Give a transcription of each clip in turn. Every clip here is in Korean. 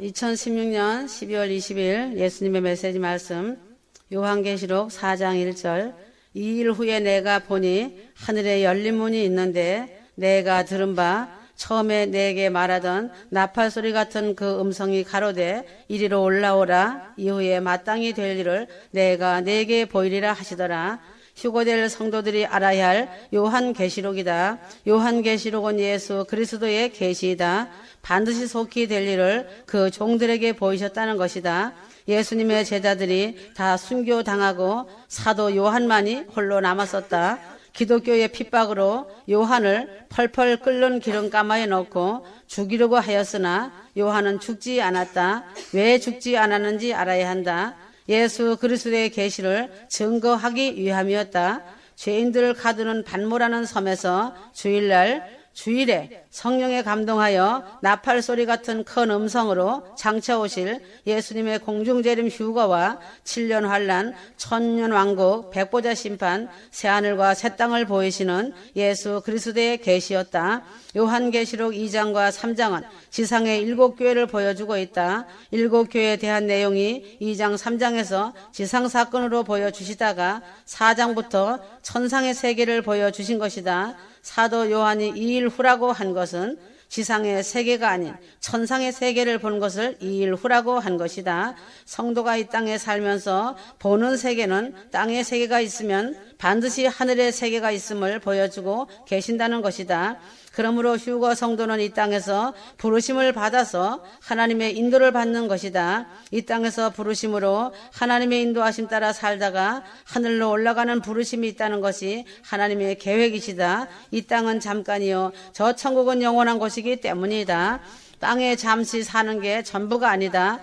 2016년 12월 20일 예수님의 메시지 말씀 요한계시록 4장 1절 2일 후에 내가 보니 하늘에 열린 문이 있는데 내가 들은 바 처음에 내게 말하던 나팔 소리 같은 그 음성이 가로되 이리로 올라오라 이후에 마땅히 될 일을 내가 내게 보이리라 하시더라. 휴거될 성도들이 알아야 할 요한계시록이다. 요한계시록은 예수 그리스도의 계시이다. 반드시 속히 될 일을 그 종들에게 보이셨다는 것이다. 예수님의 제자들이 다 순교당하고 사도 요한만이 홀로 남았었다. 기독교의 핍박으로 요한을 펄펄 끓는 기름가마에 넣고 죽이려고 하였으나 요한은 죽지 않았다. 왜 죽지 않았는지 알아야 한다. 예수 그리스도의 계시를 증거하기 위함이었다. 죄인들을 가두는 반모라는 섬에서 주일에 성령에 감동하여 나팔 소리 같은 큰 음성으로 장차 오실 예수님의 공중재림 휴거와 7년 환란, 천년 왕국, 백보자 심판, 새하늘과 새 땅을 보이시는 예수 그리스도의 계시였다. 요한계시록 2장과 3장은 지상의 7교회를 보여주고 있다. 7교회에 대한 내용이 2장 3장에서 지상사건으로 보여주시다가 4장부터 천상의 세계를 보여주신 것이다. 사도 요한이 2일 후라고 한 것은 지상의 세계가 아닌 천상의 세계를 본 것을 2일 후라고 한 것이다. 성도가 이 땅에 살면서 보는 세계는 땅의 세계가 있으면 반드시 하늘의 세계가 있음을 보여주고 계신다는 것이다. 그러므로 휴거 성도는 이 땅에서 부르심을 받아서 하나님의 인도를 받는 것이다. 이 땅에서 부르심으로 하나님의 인도하심 따라 살다가 하늘로 올라가는 부르심이 있다는 것이 하나님의 계획이시다. 이 땅은 잠깐이요 저 천국은 영원한 곳이기 때문이다. 땅에 잠시 사는 게 전부가 아니다.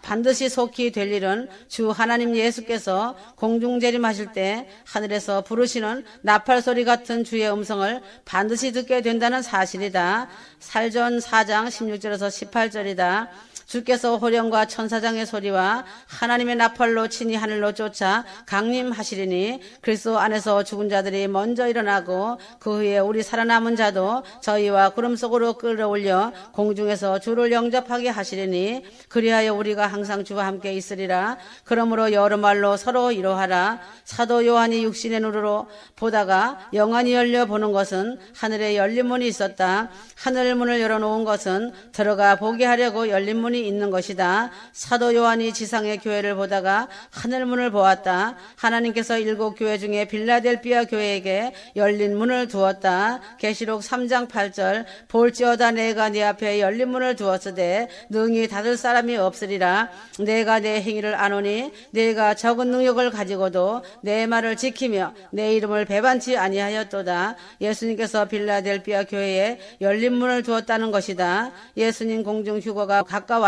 반드시 속히 될 일은 주 하나님 예수께서 공중재림하실 때 하늘에서 부르시는 나팔 소리 같은 주의 음성을 반드시 듣게 된다는 사실이다. 살전 4장 16절에서 18절이다. 주께서 호령과 천사장의 소리와 하나님의 나팔로 친히 하늘로 쫓아 강림하시리니 그리스도 안에서 죽은 자들이 먼저 일어나고 그 후에 우리 살아남은 자도 저희와 구름 속으로 끌어올려 공중에서 주를 영접하게 하시리니 그리하여 우리가 항상 주와 함께 있으리라. 그러므로 여러 말로 서로 이로하라. 사도 요한이 육신의 눈으로 보다가 영안이 열려 보는 것은 하늘에 열린 문이 있었다. 하늘 문을 열어놓은 것은 들어가 보게 하려고 열린 문이 있는 것이다. 사도 요한이 지상의 교회를 보다가 하늘문을 보았다. 하나님께서 7교회 중에 빌라델비아 교회에게 열린 문을 두었다. 계시록 3장 8절 볼지어다 내가 네 앞에 열린 문을 두었으되 능히 닫을 사람이 없으리라. 내가 내 행위를 아노니 내가 적은 능력을 가지고도 내 말을 지키며 내 이름을 배반치 아니하였도다. 예수님께서 빌라델비아 교회에 열린 문을 두었다는 것이다. 예수님 공중 휴거가 가까웠는데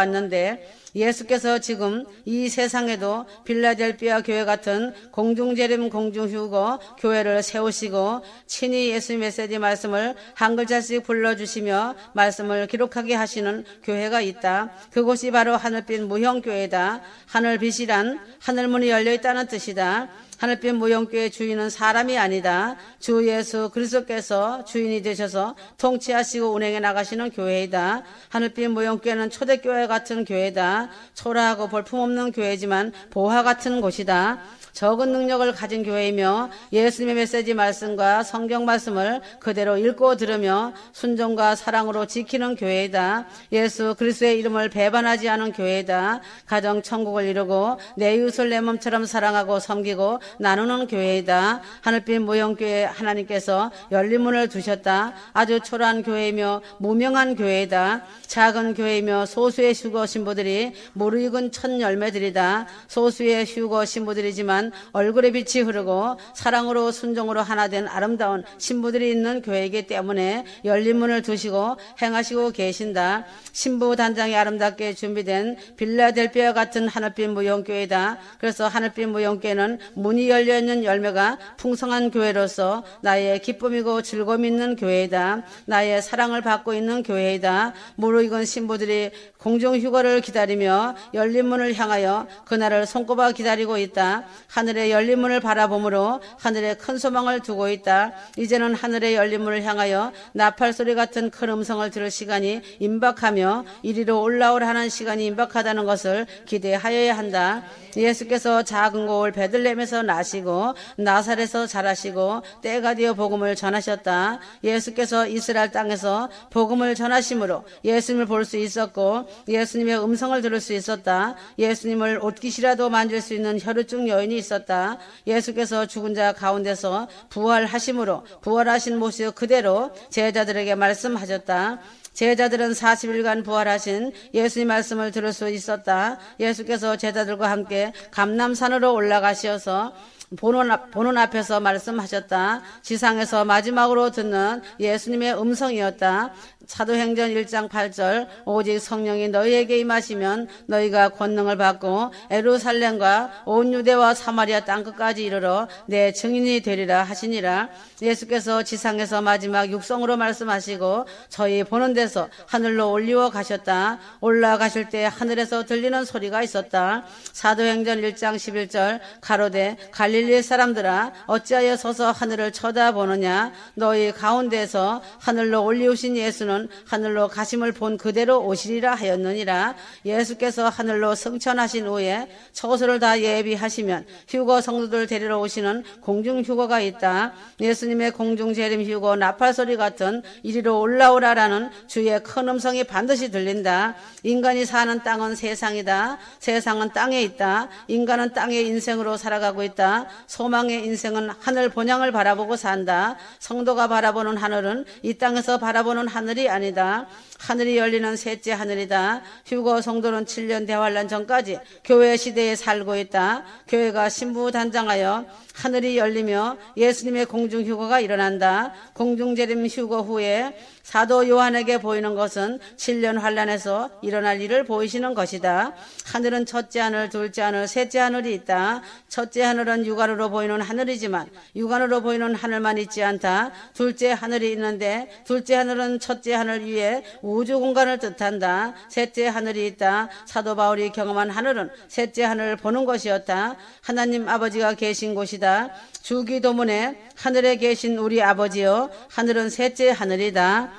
예수께서 지금 이 세상에도 빌라델비아 교회 같은 공중재림 공중휴거 교회를 세우시고 친히 예수님 메시지 말씀을 한 글자씩 불러주시며 말씀을 기록하게 하시는 교회가 있다. 그곳이 바로 하늘빛 무형교회다. 하늘빛이란 하늘문이 열려있다는 뜻이다. 하늘빛 무형교회 주인은 사람이 아니다. 주 예수 그리스도께서 주인이 되셔서 통치하시고 운행해 나가시는 교회이다. 하늘빛 무형교회는 초대교회 같은 교회다. 초라하고 볼품없는 교회지만 보화 같은 곳이다. 적은 능력을 가진 교회이며 예수님의 메시지 말씀과 성경 말씀을 그대로 읽고 들으며 순종과 사랑으로 지키는 교회이다. 예수 그리스도의 이름을 배반하지 않은 교회이다. 가정 천국을 이루고 내 이웃을 내 몸처럼 사랑하고 섬기고 나누는 교회이다. 하늘빛 무형교회 하나님께서 열린 문을 두셨다. 아주 초라한 교회이며 무명한 교회이다. 작은 교회이며 소수의 휴거 신부들이 무르익은 첫 열매들이다. 소수의 휴거 신부들이지만 얼굴에 빛이 흐르고 사랑으로 순종으로 하나 된 아름다운 신부들이 있는 교회이기 때문에 열린 문을 두시고 행하시고 계신다. 신부 단장이 아름답게 준비된 빌라델비아 같은 하늘빛 무형교회다. 그래서 하늘빛 무형교회는 문이 문이 열려있는 열매가 풍성한 교회로서 나의 기쁨이고 즐거움 있는 교회이다. 나의 사랑을 받고 있는 교회이다. 무르익은 신부들이 공중휴거를 기다리며 열린 문을 향하여 그날을 손꼽아 기다리고 있다. 하늘의 열린 문을 바라보므로 하늘에 큰 소망을 두고 있다. 이제는 하늘의 열린 문을 향하여 나팔소리 같은 큰 음성을 들을 시간이 임박하며 이리로 올라오라 하는 시간이 임박하다는 것을 기대하여야 한다. 예수께서 작은 고을 베들레헴에서 나시고 나사렛에서 자라시고 때가 되어 복음을 전하셨다. 예수께서 이스라엘 땅에서 복음을 전하심으로 예수님을 볼 수 있었고 예수님의 음성을 들을 수 있었다. 예수님을 옷깃이라도 만질 수 있는 혈우증 여인이 있었다. 예수께서 죽은 자 가운데서 부활하심으로 부활하신 모습 그대로 제자들에게 말씀하셨다. 제자들은 40일간 부활하신 예수님 말씀을 들을 수 있었다. 예수께서 제자들과 함께 감람산으로 올라가셔서 보는 앞에서 말씀하셨다. 지상에서 마지막으로 듣는 예수님의 음성이었다. 사도행전 1장 8절 오직 성령이 너희에게 임하시면 너희가 권능을 받고 예루살렘과 온 유대와 사마리아 땅끝까지 이르러 내 증인이 되리라 하시니라. 예수께서 지상에서 마지막 육성으로 말씀하시고 저희 보는 데서 하늘로 올리워 가셨다. 올라가실 때 하늘에서 들리는 소리가 있었다. 사도행전 1장 11절 가로되 갈릴리 사람들아 어찌하여 서서 하늘을 쳐다보느냐. 너희 가운데서 하늘로 올리우신 예수는 하늘로 가심을 본 그대로 오시리라 하였느니라. 예수께서 하늘로 승천하신 후에 처소를 다 예비하시면 휴거 성도들 데리러 오시는 공중 휴거가 있다. 예수님의 공중 재림 휴거 나팔소리 같은 이리로 올라오라라는 주의 큰 음성이 반드시 들린다. 인간이 사는 땅은 세상이다. 세상은 땅에 있다. 인간은 땅의 인생으로 살아가고 있다. 소망의 인생은 하늘 본향을 바라보고 산다. 성도가 바라보는 하늘은 이 땅에서 바라보는 하늘이 아니다. 하늘이 열리는 셋째 하늘이다. 휴거 성도는 7년 대환란 전까지 교회 시대에 살고 있다. 교회가 신부단장하여 하늘이 열리며 예수님의 공중 휴거가 일어난다. 공중 재림 휴거 후에 사도 요한에게 보이는 것은 7년 환란에서 일어날 일을 보이시는 것이다. 하늘은 첫째 하늘, 둘째 하늘, 셋째 하늘이 있다. 첫째 하늘은 육안으로 보이는 하늘이지만 육안으로 보이는 하늘만 있지 않다. 둘째 하늘이 있는데 둘째 하늘은 첫째 하늘 위에 우주 공간을 뜻한다. 셋째 하늘이 있다. 사도 바울이 경험한 하늘은 셋째 하늘을 보는 것이었다. 하나님 아버지가 계신 곳이다. 주기도문에 하늘에 계신 우리 아버지여 하늘은 셋째 하늘이다.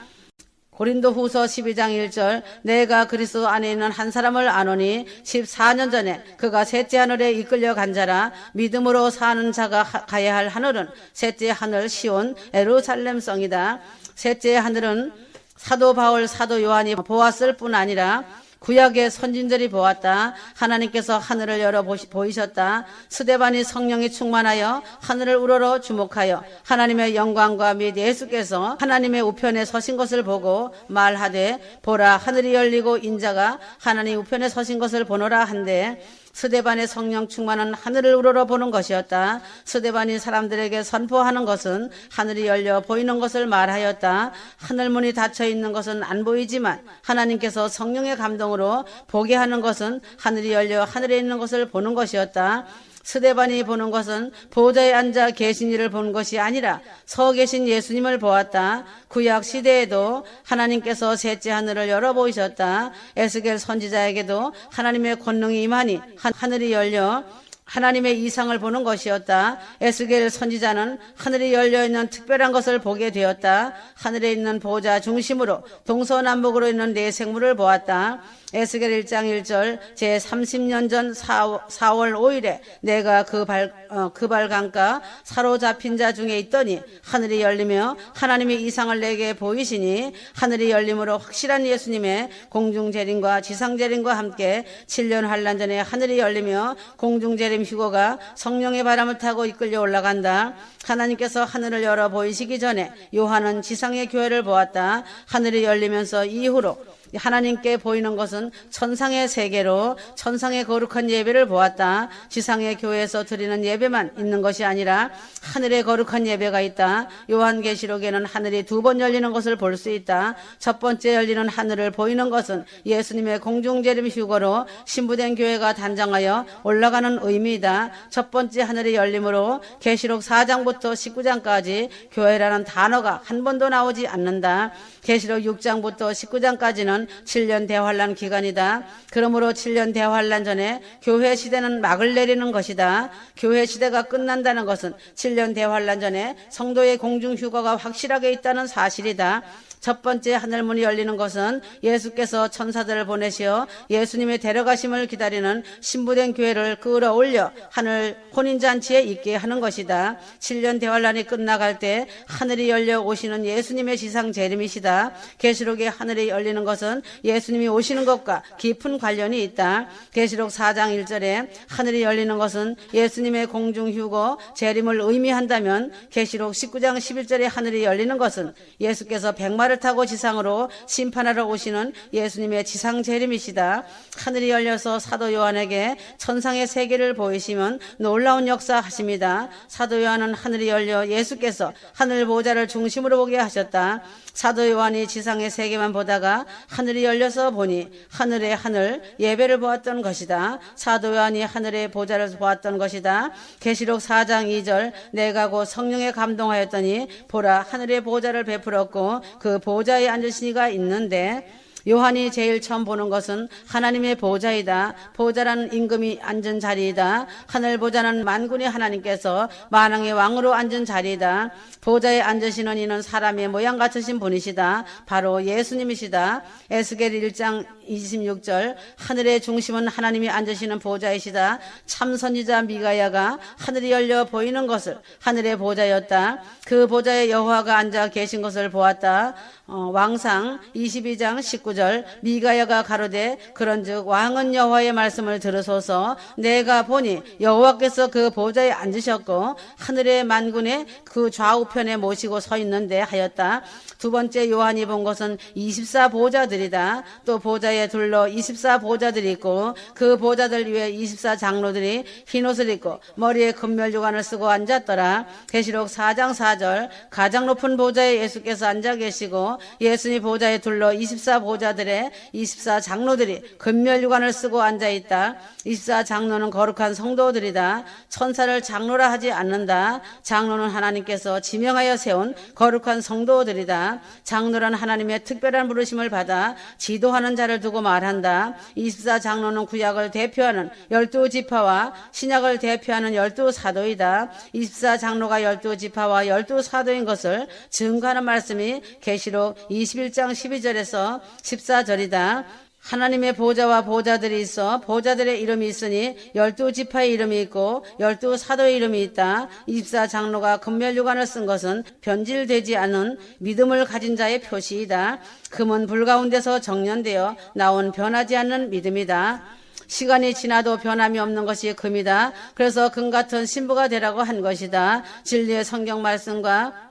고린도후서 12장 1절 내가 그리스도 안에 있는 한 사람을 아노니 14년 전에 그가 셋째 하늘에 이끌려 간 자라. 믿음으로 사는 자가 가야 할 하늘은 셋째 하늘 시온 예루살렘성이다. 셋째 하늘은 사도 바울 사도 요한이 보았을 뿐 아니라 구약의 선진들이 보았다. 하나님께서 하늘을 열어 보이셨다. 스데반이 성령이 충만하여 하늘을 우러러 주목하여 하나님의 영광과 및 예수께서 하나님의 우편에 서신 것을 보고 말하되 보라 하늘이 열리고 인자가 하나님 우편에 서신 것을 보노라 한데 스데반의 성령 충만은 하늘을 우러러 보는 것이었다. 스데반이 사람들에게 선포하는 것은 하늘이 열려 보이는 것을 말하였다. 하늘문이 닫혀 있는 것은 안 보이지만 하나님께서 성령의 감동으로 보게 하는 것은 하늘이 열려 하늘에 있는 것을 보는 것이었다. 스데반이 보는 것은 보좌에 앉아 계신 이를 본 것이 아니라 서 계신 예수님을 보았다. 구약 시대에도 하나님께서 셋째 하늘을 열어 보이셨다. 에스겔 선지자에게도 하나님의 권능이 임하니 하늘이 열려 하나님의 이상을 보는 것이었다. 에스겔 선지자는 하늘이 열려있는 특별한 것을 보게 되었다. 하늘에 있는 보좌 중심으로 동서남북으로 있는 네 생물을 보았다. 에스겔 1장 1절 제30년 전 4월 5일에 내가 그 발강가 사로잡힌 자 중에 있더니 하늘이 열리며 하나님의 이상을 내게 보이시니 하늘이 열림으로 확실한 예수님의 공중재림과 지상재림과 함께 7년 환란 전에 하늘이 열리며 공중재림 휴거가 성령의 바람을 타고 이끌려 올라간다. 하나님께서 하늘을 열어 보이시기 전에 요한은 지상의 교회를 보았다. 하늘이 열리면서 이후로 하나님께 보이는 것은 천상의 세계로 천상의 거룩한 예배를 보았다. 지상의 교회에서 드리는 예배만 있는 것이 아니라 하늘의 거룩한 예배가 있다. 요한계시록에는 하늘이 2번 열리는 것을 볼 수 있다. 첫 번째 열리는 하늘을 보이는 것은 예수님의 공중재림 휴거로 신부된 교회가 단장하여 올라가는 의미이다. 첫 번째 하늘의 열림으로 계시록 4장부터 19장까지 교회라는 단어가 한 번도 나오지 않는다. 계시록 6장부터 19장까지는 7년 대환란 기간이다. 그러므로 7년 대환란 전에 교회 시대는 막을 내리는 것이다. 교회 시대가 끝난다는 것은 7년 대환란 전에 성도의 공중 휴거가 확실하게 있다는 사실이다. 첫 번째 하늘문이 열리는 것은 예수께서 천사들을 보내시어 예수님의 데려가심을 기다리는 신부된 교회를 끌어올려 하늘 혼인잔치에 있게 하는 것이다. 7년 대환란이 끝나갈 때 하늘이 열려 오시는 예수님의 지상 재림이시다. 계시록에 하늘이 열리는 것은 예수님이 오시는 것과 깊은 관련이 있다. 계시록 4장 1절에 하늘이 열리는 것은 예수님의 공중 휴거 재림을 의미한다면 계시록 19장 11절에 하늘이 열리는 것은 예수께서 백마를 타고 지상으로 심판하러 오시는 예수님의 지상 재림이시다. 하늘이 열려서 사도 요한에게 천상의 세계를 보이시면 놀라운 역사 하십니다. 사도 요한은 하늘이 열려 예수께서 하늘 보좌를 중심으로 보게 하셨다. 사도 요한이 지상의 세계만 보다가 하늘이 열려서 보니 하늘의 하늘 예배를 보았던 것이다. 사도 요한이 하늘의 보좌를 보았던 것이다. 계시록 4장 2절 내가 곧 성령에 감동하였더니 보라 하늘의 보좌를 베풀었고 그 보좌에 앉으신 이가 있는데 요한이 제일 처음 보는 것은 하나님의 보좌이다. 보좌라는 임금이 앉은 자리이다. 하늘 보좌는 만군의 하나님께서 만왕의 왕으로 앉은 자리이다. 보좌에 앉으시는 이는 사람의 모양 같으신 분이시다. 바로 예수님이시다. 에스겔 1장 26절 하늘의 중심은 하나님이 앉으시는 보좌이시다. 참선지자 미가야가 하늘이 열려 보이는 것을 하늘의 보좌였다. 그 보좌에 여호와가 앉아 계신 것을 보았다. 왕상 22장 19절 미가야가 가로되 그런즉 왕은 여호와의 말씀을 들으소서 내가 보니 여호와께서 그 보좌에 앉으셨고 하늘의 만군의 그 좌우편에 모시고 서 있는데 하였다. 두 번째 요한이 본 것은 24보좌들이다. 또 보좌에 둘러 24보좌들이 있고 그 보좌들 위에 24장로들이 흰옷을 입고 머리에 금멸주관을 쓰고 앉았더라. 계시록 4장 4절 가장 높은 보좌에 예수께서 앉아 계시고 예수님 보좌에 둘러 24보좌들의 24장로들이 금멸주관을 쓰고 앉아있다. 24장로는 거룩한 성도들이다. 천사를 장로라 하지 않는다. 장로는 하나님께서 지명하여 세운 거룩한 성도들이다. 장로란 하나님의 특별한 부르심을 받아 지도하는 자를 두고 말한다. 24장로는 구약을 대표하는 12지파와 신약을 대표하는 12사도이다. 24장로가 12지파와 12사도인 것을 증거하는 말씀이 계시록 21장 12절에서 14절이다. 하나님의 보좌와 보좌들이 있어 보좌들의 이름이 있으니 12지파의 이름이 있고 12사도의 이름이 있다. 24장로가 금멸유관을 쓴 것은 변질되지 않은 믿음을 가진 자의 표시이다. 금은 불 가운데서 정련되어 나온 변하지 않는 믿음이다. 시간이 지나도 변함이 없는 것이 금이다. 그래서 금 같은 신부가 되라고 한 것이다. 진리의 성경 말씀과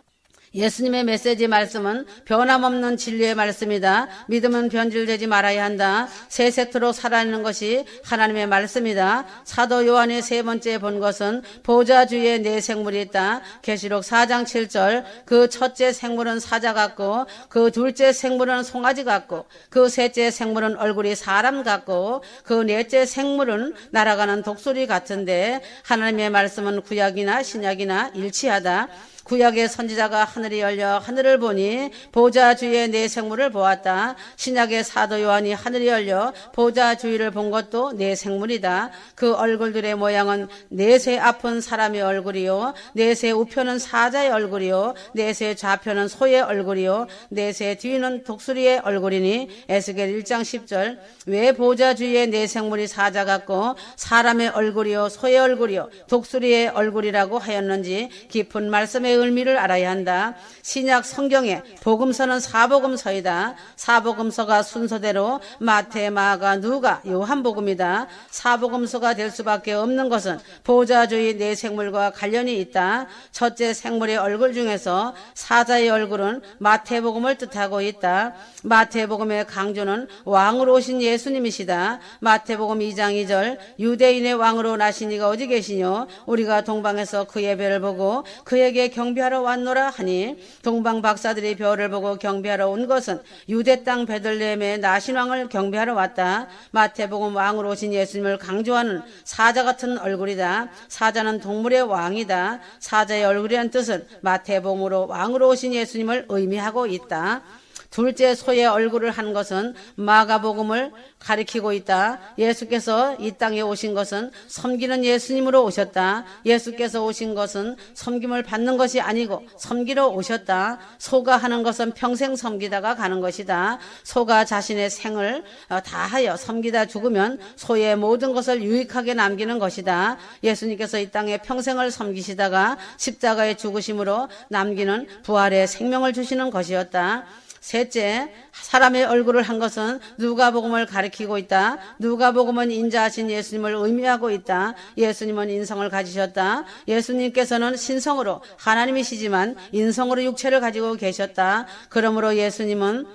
예수님의 메시지 말씀은 변함없는 진리의 말씀이다. 믿음은 변질되지 말아야 한다. 세세토록 살아있는 것이 하나님의 말씀이다. 사도 요한이 세 번째 본 것은 보좌 주위에 네 생물이 있다. 계시록 4장 7절 그 첫째 생물은 사자 같고 그 둘째 생물은 송아지 같고 그 셋째 생물은 얼굴이 사람 같고 그 넷째 생물은 날아가는 독수리 같은데 하나님의 말씀은 구약이나 신약이나 일치하다. 구약의 선지자가 하늘이 열려 하늘을 보니 보좌 주위에 네 생물을 보았다. 신약의 사도 요한이 하늘이 열려 보좌 주위를 본 것도 네 생물이다. 그 얼굴들의 모양은 넷의 앞은 사람의 얼굴이요 넷의 우편은 사자의 얼굴이요 넷의 좌편은 소의 얼굴이요 넷의 뒤는 독수리의 얼굴이니 에스겔 1장 10절 왜 보좌 주위에 네 생물이 사자 같고 사람의 얼굴이요 소의 얼굴이요 독수리의 얼굴이라고 하였는지 깊은 말씀에 의미를 알아야 한다. 신약 성경의 복음서는 사복음서이다. 사복음서가 순서대로 마태, 마가, 누가, 요한복음이다. 사복음서가 될 수밖에 없는 것은 보좌주의 네 생물과 관련이 있다. 첫째 생물의 얼굴 중에서 사자의 얼굴은 마태복음을 뜻하고 있다. 마태복음의 강조는 왕으로 오신 예수님이시다. 마태복음 2장 2절 유대인의 왕으로 나신 이가 어디 계시뇨? 우리가 동방에서 그의 별을 보고 그에게 경배하러 왔노라 하니, 동방 박사들이 별을 보고 경배하러 온 것은 유대 땅 베들레헴의 나신 왕을 경배하러 왔다. 마태복음 왕으로 오신 예수님을 강조하는 사자 같은 얼굴이다. 사자는 동물의 왕이다. 사자의 얼굴이란 뜻은 마태복음으로 왕으로 오신 예수님을 의미하고 있다. 둘째 소의 얼굴을 한 것은 마가복음을 가리키고 있다. 예수께서 이 땅에 오신 것은 섬기는 예수님으로 오셨다. 예수께서 오신 것은 섬김을 받는 것이 아니고 섬기러 오셨다. 소가 하는 것은 평생 섬기다가 가는 것이다. 소가 자신의 생을 다하여 섬기다 죽으면 소의 모든 것을 유익하게 남기는 것이다. 예수님께서 이 땅에 평생을 섬기시다가 십자가에 죽으심으로 남기는 부활의 생명을 주시는 것이었다. 셋째, 사람의 얼굴을 한 것은 누가복음을 가리키고 있다. 누가복음은 인자하신 예수님을 의미하고 있다. 예수님은 인성을 가지셨다. 예수님께서는 신성으로 하나님이시지만 인성으로 육체를 가지고 계셨다. 그러므로 예수님은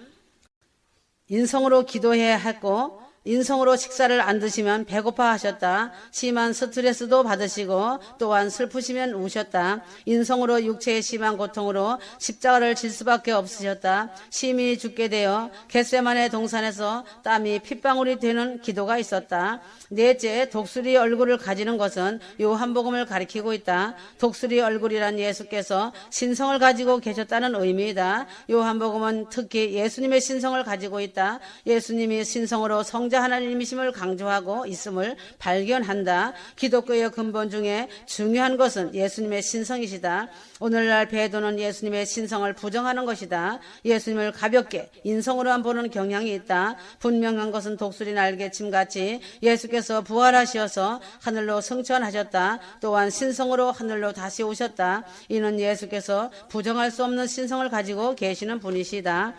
인성으로 기도해야 했고 인성으로 식사를 안 드시면 배고파 하셨다. 심한 스트레스도 받으시고 또한 슬프시면 우셨다. 인성으로 육체의 심한 고통으로 십자가를 질 수밖에 없으셨다. 심히 죽게 되어 겟세마네 동산에서 땀이 핏방울이 되는 기도가 있었다. 넷째, 독수리 얼굴을 가지는 것은 요한복음을 가리키고 있다. 독수리 얼굴이란 예수께서 신성을 가지고 계셨다는 의미이다. 요한복음은 특히 예수님의 신성을 가지고 있다. 예수님이 신성으로 성자 하나님이심을 강조하고 있음을 발견한다. 기독교의 근본 중에 중요한 것은 예수님의 신성이시다. 오늘날 배도는 예수님의 신성을 부정하는 것이다. 예수님을 가볍게 인성으로만 보는 경향이 있다. 분명한 것은 독수리 날개침같이 예수께서 부활하셔서 하늘로 승천하셨다. 또한 신성으로 하늘로 다시 오셨다. 이는 예수께서 부정할 수 없는 신성을 가지고 계시는 분이시다.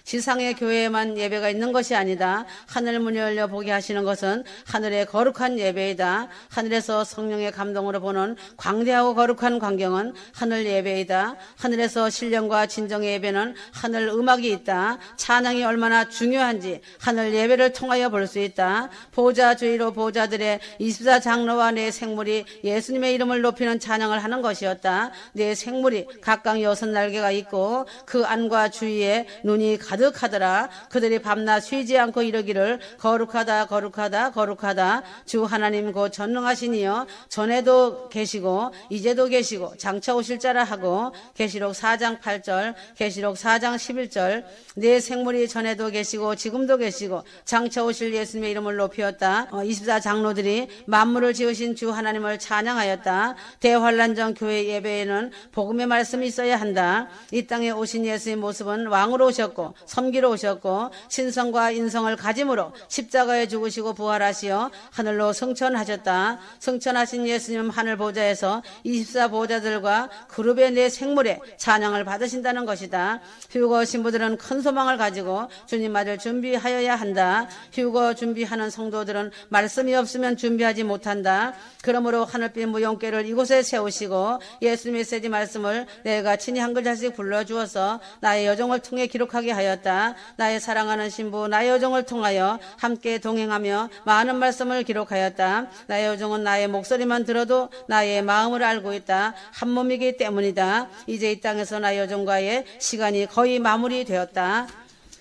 지상의 교회에만 예배가 있는 것이 아니다. 하늘 문이 열려 보게 하시는 것은 하늘의 거룩한 예배이다. 하늘에서 성령의 감동으로 보는 광대하고 거룩한 광경은 하늘 예배이다. 하늘에서 신령과 진정의 예배는 하늘 음악이 있다. 찬양이 얼마나 중요한지 하늘 예배를 통하여 볼 수 있다. 보좌 주위로 보좌들의 24장로와 네 생물이 예수님의 이름을 높이는 찬양을 하는 것이었다. 네 생물이 각각 6날개가 있고 그 안과 주위에 눈이 가득하더라. 그들이 밤낮 쉬지 않고 이르기를 거룩하다 거룩하다 거룩하다 주 하나님 곧 전능하시니여 전에도 계시고 이제도 계시고 장차 오실 자라 하고. 계시록 4장 8절 계시록 4장 11절 네 생물이 전에도 계시고 지금도 계시고 장차 오실 예수님의 이름을 높이었다. 24장로들이 만물을 지으신 주 하나님을 찬양하였다. 대환란전 교회 예배에는 복음의 말씀이 있어야 한다. 이 땅에 오신 예수의 모습은 왕으로 오셨고 섬기러 오셨고 신성과 인성을 가짐으로 십자가에 죽으시고 부활하시어 하늘로 승천하셨다. 승천하신 예수님 하늘 보좌에서 24보좌들과 그룹의 네 생물의 찬양을 받으신다는 것이다. 휴거 신부들은 큰 소망을 가지고 주님 맞을 준비하여야 한다. 휴거 준비하는 성도들은 말씀이 없으면 준비하지 못한다. 그러므로 하늘빛 무용궤를 이곳에 세우시고 예수님의 세지 말씀을 내가 친히 한 글자씩 불러주어서 나의 여정을 통해 기록하게 하였다. 나의 사랑하는 신부 나의 여정을 통하여 함께 동행하며 많은 말씀을 기록하였다. 나의 여정은 나의 목소리만 들어도 나의 마음을 알고 있다. 한 몸이기 때문이다. 이제 이 땅에서 나의 여정과의 시간이 거의 마무리되었다.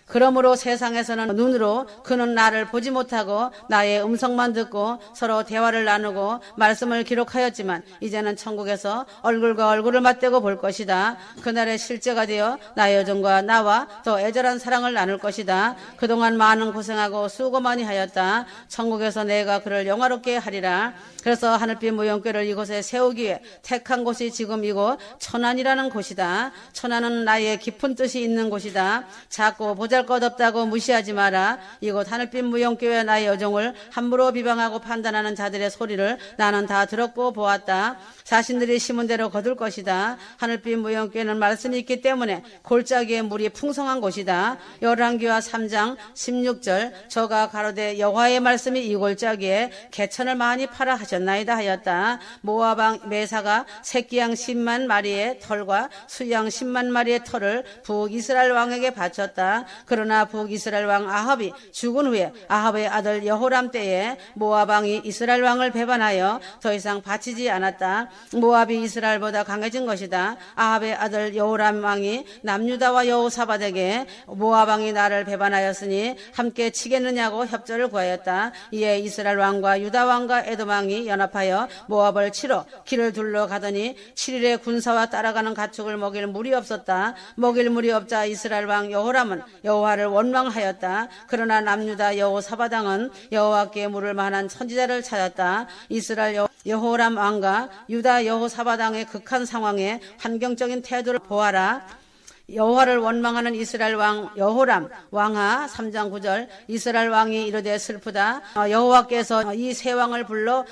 그러므로 세상에서는 눈으로 그는 나를 보지 못하고 나의 음성만 듣고 서로 대화를 나누고 말씀을 기록하였지만 이제는 천국에서 얼굴과 얼굴을 맞대고 볼 것이다. 그날의 실제가 되어 나의 여정과 나와 더 애절한 사랑을 나눌 것이다. 그동안 많은 고생하고 수고 많이 하였다. 천국에서 내가 그를 영화롭게 하리라. 그래서 하늘빛 무용궤를 이곳에 세우기에 택한 곳이 지금 이곳 천안이라는 곳이다. 천안은 나의 깊은 뜻이 있는 곳이다. 작고 보잘 보잘것없다고 무시하지 마라. 이곳 하늘빛 무용교회 나의 여종을 함부로 비방하고 판단하는 자들의 소리를 나는 다 들었고 보았다. 자신들이 심은 대로 거둘 것이다. 하늘빛 무용교회는 말씀이 있기 때문에 골짜기에 물이 풍성한 곳이다. 열왕기하 3장 16절 저가 가로되 여호와의 말씀이 이 골짜기에 개천을 많이 팔아 하셨나이다 하였다. 모압 왕 메사가 새끼양 10만 마리의 털과 수양 10만 마리의 털을 북이스라엘 왕에게 바쳤다. 그러나 북이스라엘 왕 아합이 죽은 후에 아합의 아들 여호람 때에 모압 왕이 이스라엘 왕을 배반하여 더 이상 바치지 않았다. 모압이 이스라엘보다 강해진 것이다. 아합의 아들 여호람 왕이 남유다와 여호사밧에게 모압 왕이 나를 배반하였으니 함께 치겠느냐고 협조를 구하였다. 이에 이스라엘 왕과 유다 왕과 에돔 왕이 연합하여 모압을 치러 길을 둘러 가더니 7일의 군사와 따라가는 가축을 먹일 물이 없었다. 먹일 물이 없자 이스라엘 왕 여호람은 여호와를 원망하였다. 그러나 남유다 여호사밧 왕은 여호와께 물을 만한 선지자를 찾았다. 이스라엘 여호람 왕과 유다 여호사밧 왕의 극한 상황에 환경적인 태도를 보아라. 여호와를 원망하는 이스라엘 왕 여호람 왕하 3장 9절 이스라엘 왕이 이르되 슬프다. 여호와께서 이 세 왕을 불러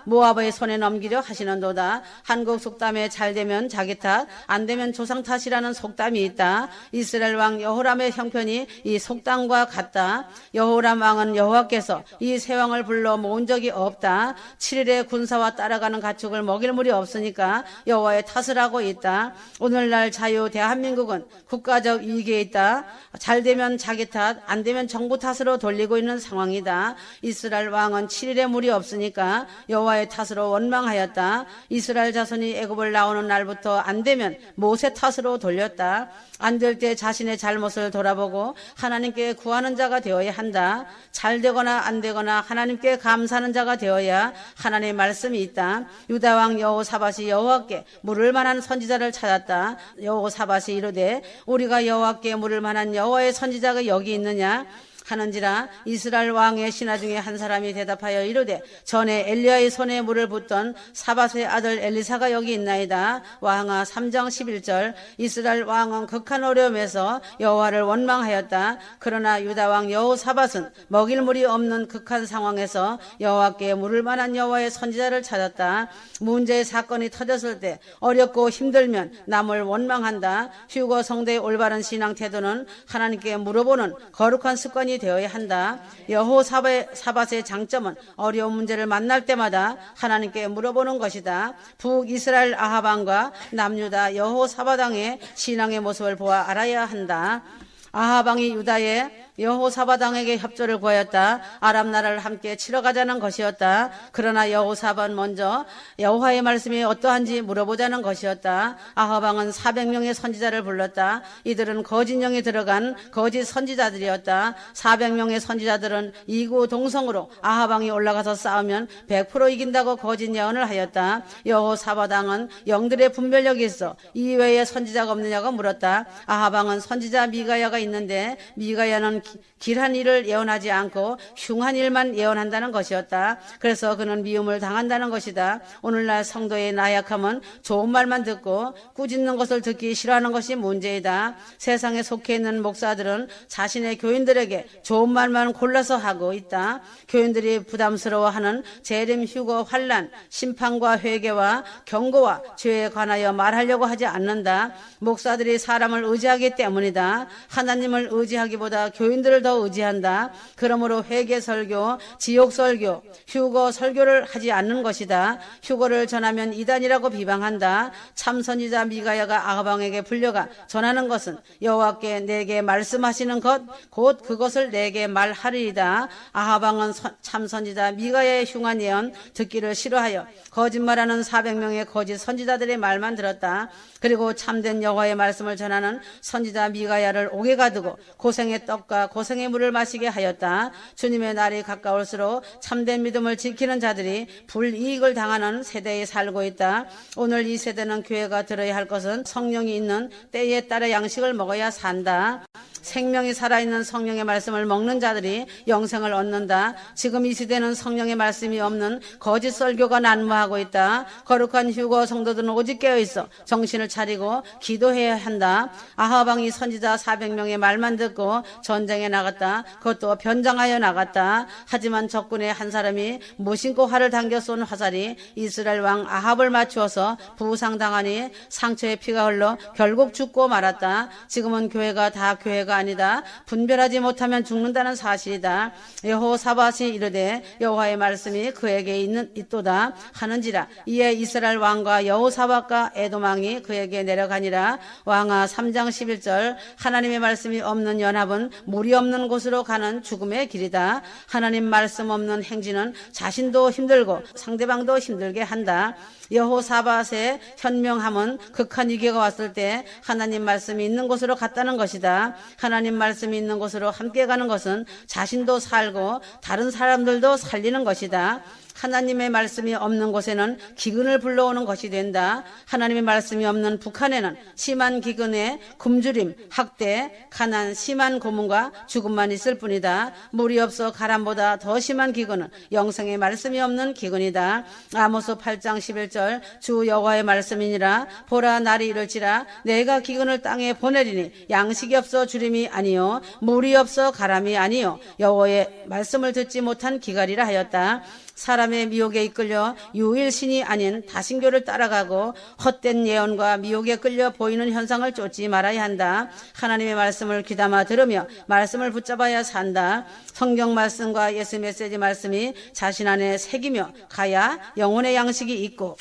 모압의 손에 넘기려 하시는도다. 한국 속담에 잘 되면 자기 탓, 안 되면 조상 탓이라는 속담이 있다. 이스라엘 왕 여호람의 형편이 이 속담과 같다. 여호람 왕은 여호와께서 이 세 왕을 불러 모은 적이 없다. 7일의 군사와 따라가는 가축을 먹일 물이 없으니까 여호와의 탓을 하고 있다. 오늘날 자유 대한민국은 국가적 이익에 있다. 잘 되면 자기 탓, 안 되면 정부 탓으로 돌리고 있는 상황이다. 이스라엘 왕은 7일에 물이 없으니까 여호와의 탓으로 원망하였다. 이스라엘 자손이 애굽을 나오는 날부터 안 되면 모세 탓으로 돌렸다. 안 될 때 자신의 잘못을 돌아보고 하나님께 구하는 자가 되어야 한다. 잘 되거나 안 되거나 하나님께 감사하는 자가 되어야 하나님의 말씀이 있다. 유다 왕 여호사밧이 여호와께 물을 만한 선지자를 찾았다. 여호사밧이 이르되 우리가 여호와께 물을 만한 여호와의 선지자가 여기 있느냐 하는지라. 이스라엘 왕의 신하 중에 한 사람이 대답하여 이르되 전에 엘리야의 손에 물을 붓던 사밧의 아들 엘리사가 여기 있나이다. 왕하 3장 11절 이스라엘 왕은 극한 어려움에서 여호와를 원망하였다. 그러나 유다 왕 여호사밧은 먹일 물이 없는 극한 상황에서 여호와께 물을 만한 여호와의 선지자를 찾았다. 문제의 사건이 터졌을 때 어렵고 힘들면 남을 원망한다. 휴거 성대의 올바른 신앙 태도는 하나님께 물어보는 거룩한 습관이 되어야 한다. 여호사밧의 장점은 어려운 문제를 만날 때마다 하나님께 물어보는 것이다. 북이스라엘 아합 왕과 남유다 여호사밧 왕의 신앙의 모습을 보아 알아야 한다. 아합 왕이 유다의 여호사밧 왕에게 협조를 구하였다. 아람 나라를 함께 치러 가자는 것이었다. 그러나 여호사밧은 먼저 여호와의 말씀이 어떠한지 물어보자는 것이었다. 아합 왕은 400명의 선지자를 불렀다. 이들은 거짓 영이 들어간 거짓 선지자들이었다. 400명의 선지자들은 이구 동성으로 아합 왕이 올라가서 싸우면 100% 이긴다고 거짓 예언을 하였다. 여호사밧 왕은 영들의 분별력이 있어 이외에 선지자가 없느냐고 물었다. 아합 왕은 선지자 미가야가 있는데 미가야는 길한 일을 예언하지 않고 흉한 일만 예언한다는 것이었다. 그래서 그는 미움을 당한다는 것이다. 오늘날 성도의 나약함은 좋은 말만 듣고 꾸짖는 것을 듣기 싫어하는 것이 문제이다. 세상에 속해 있는 목사들은 자신의 교인들에게 좋은 말만 골라서 하고 있다. 교인들이 부담스러워하는 재림, 휴거, 환난, 심판과 회개와 경고와 죄에 관하여 말하려고 하지 않는다. 목사들이 사람을 의지하기 때문이다. 하나님을 의지하기보다 교인들을 더 의지한다. 그러므로 회개 설교, 지옥 설교, 휴거 설교를 하지 않는 것이다. 휴거를 전하면 이단이라고 비방한다. 참 선지자 미가야가 아합 왕에게 불려가 전하는 것은 여호와께 내게 말씀하시는 것 곧 그것을 내게 말하리이다. 아합 왕은 참 선지자 미가야의 흉한 예언 듣기를 싫어하여 거짓말하는 400명의 거짓 선지자들의 말만 들었다. 그리고 참된 여호와의 말씀을 전하는 선지자 미가야를 옥에 가두고 고생의 떡과 고생의 물을 마시게 하였다. 주님의 날이 가까울수록 참된 믿음을 지키는 자들이 불이익을 당하는 세대에 살고 있다. 오늘 이 세대는 교회가 들어야 할 것은 성령이 있는 때에 따라 양식을 먹어야 산다. 생명이 살아있는 성령의 말씀을 먹는 자들이 영생을 얻는다. 지금 이 시대는 성령의 말씀이 없는 거짓 설교가 난무하고 있다. 거룩한 휴거 성도들은 오직 깨어있어 정신을 차리고 기도해야 한다. 아합 왕이 선지자 400명의 말만 듣고 전쟁에 나갔다. 그것도 변장하여 나갔다. 하지만 적군의 한 사람이 무심코 활을 당겨 쏜 화살이 이스라엘 왕 아합을 맞추어서 부상당하니 상처에 피가 흘러 결국 죽고 말았다. 지금은 교회가 다 교회가 아니다. 분별하지 못하면 죽는다는 사실이다. 여호사밧이 이르되 여호와의 말씀이 그에게 있도다 하는지라. 이에 이스라엘 왕과 여호사밧과 에돔 왕이 그에게 내려가니라. 왕하 3장 11절 하나님의 말씀이 없는 연합은 물이 없는 곳으로 가는 죽음의 길이다. 하나님 말씀 없는 행진은 자신도 힘들고 상대방도 힘들게 한다. 여호사밧의 현명함은 극한 위기가 왔을 때 하나님 말씀이 있는 곳으로 갔다는 것이다. 하나님 말씀이 있는 곳으로 함께 가는 것은 자신도 살고 다른 사람들도 살리는 것이다. 하나님의 말씀이 없는 곳에는 기근을 불러오는 것이 된다. 하나님의 말씀이 없는 북한에는 심한 기근에 굶주림, 학대, 가난, 심한 고문과 죽음만 있을 뿐이다. 물이 없어 가람보다 더 심한 기근은 영생의 말씀이 없는 기근이다. 아모스 8장 11절 주 여호와의 말씀이니라. 보라 날이 이를지라 내가 기근을 땅에 보내리니 양식이 없어 주림이 아니요 물이 없어 가람이 아니요 여호와의 말씀을 듣지 못한 기갈이라 하였다. 사람의 미혹에 이끌려 유일신이 아닌 다신교를 따라가고 헛된 예언과 미혹에 끌려 보이는 현상을 쫓지 말아야 한다. 하나님의 말씀을 귀담아 들으며 말씀을 붙잡아야 산다. 성경 말씀과 예수 메시지 말씀이 자신 안에 새기며 가야 영혼의 양식이 있고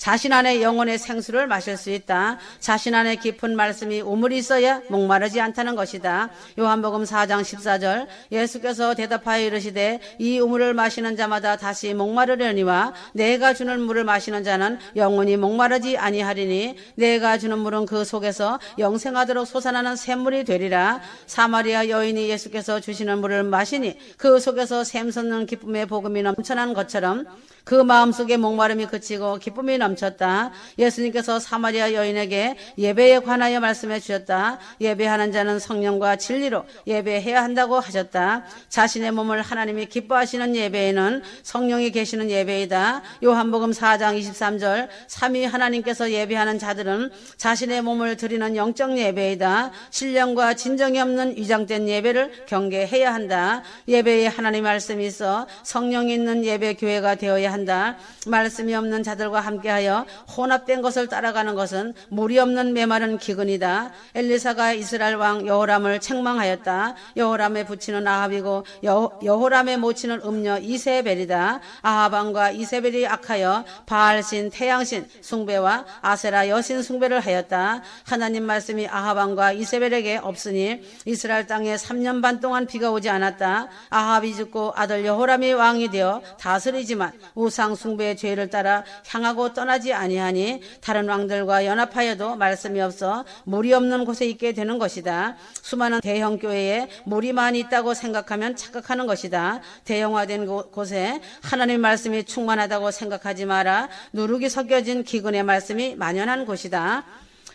자신 안에 영혼의 생수를 마실 수 있다. 자신 안에 깊은 말씀이 우물이 있어야 목마르지 않다는 것이다. 요한복음 4장 14절 예수께서 대답하여 이르시되 이 우물을 마시는 자마다 다시 목마르려니와 내가 주는 물을 마시는 자는 영원히 목마르지 아니하리니 내가 주는 물은 그 속에서 영생하도록 솟아나는 샘물이 되리라. 사마리아 여인이 예수께서 주시는 물을 마시니 그 속에서 샘솟는 기쁨의 복음이 넘쳐난 것처럼 그 마음속에 목마름이 그치고 기쁨이 넘쳤다. 예수님께서 사마리아 여인에게 예배에 관하여 말씀해 주셨다. 예배하는 자는 성령과 진리로 예배해야 한다고 하셨다. 자신의 몸을 하나님이 기뻐하시는 예배에는 성령이 계시는 예배이다. 요한복음 4장 23절 삼위 하나님께서 예배하는 자들은 자신의 몸을 드리는 영적 예배이다. 신령과 진정이 없는 위장된 예배를 경계해야 한다. 예배에 하나님 말씀이 있어 성령이 있는 예배 교회가 되어야 한다. 말씀이 없는 자들과 함께하여 혼합된 것을 따라가는 것은 물이 없는 메마른 기근이다. 엘리사가 이스라엘 왕 여호람을 책망하였다. 여호람의 부친은 아합이고 여호람의 모친은 음녀 이세벨이다. 아합 왕과 이세벨이 악하여 바알신 태양신 숭배와 아세라 여신 숭배를 하였다. 하나님 말씀이 아합 왕과 이세벨에게 없으니 이스라엘 땅에 3년 반 동안 비가 오지 않았다. 아합이 죽고 아들 여호람이 왕이 되어 다스리지만 우상 숭배의 죄를 따라 향하고 떠나지 아니하니 다른 왕들과 연합하여도 말씀이 없어 물이 없는 곳에 있게 되는 것이다. 수많은 대형 교회에 물이 많이 있다고 생각하면 착각하는 것이다. 대형화된 곳에 하나님의 말씀이 충만하다고 생각하지 마라. 누룩이 섞여진 기근의 말씀이 만연한 곳이다.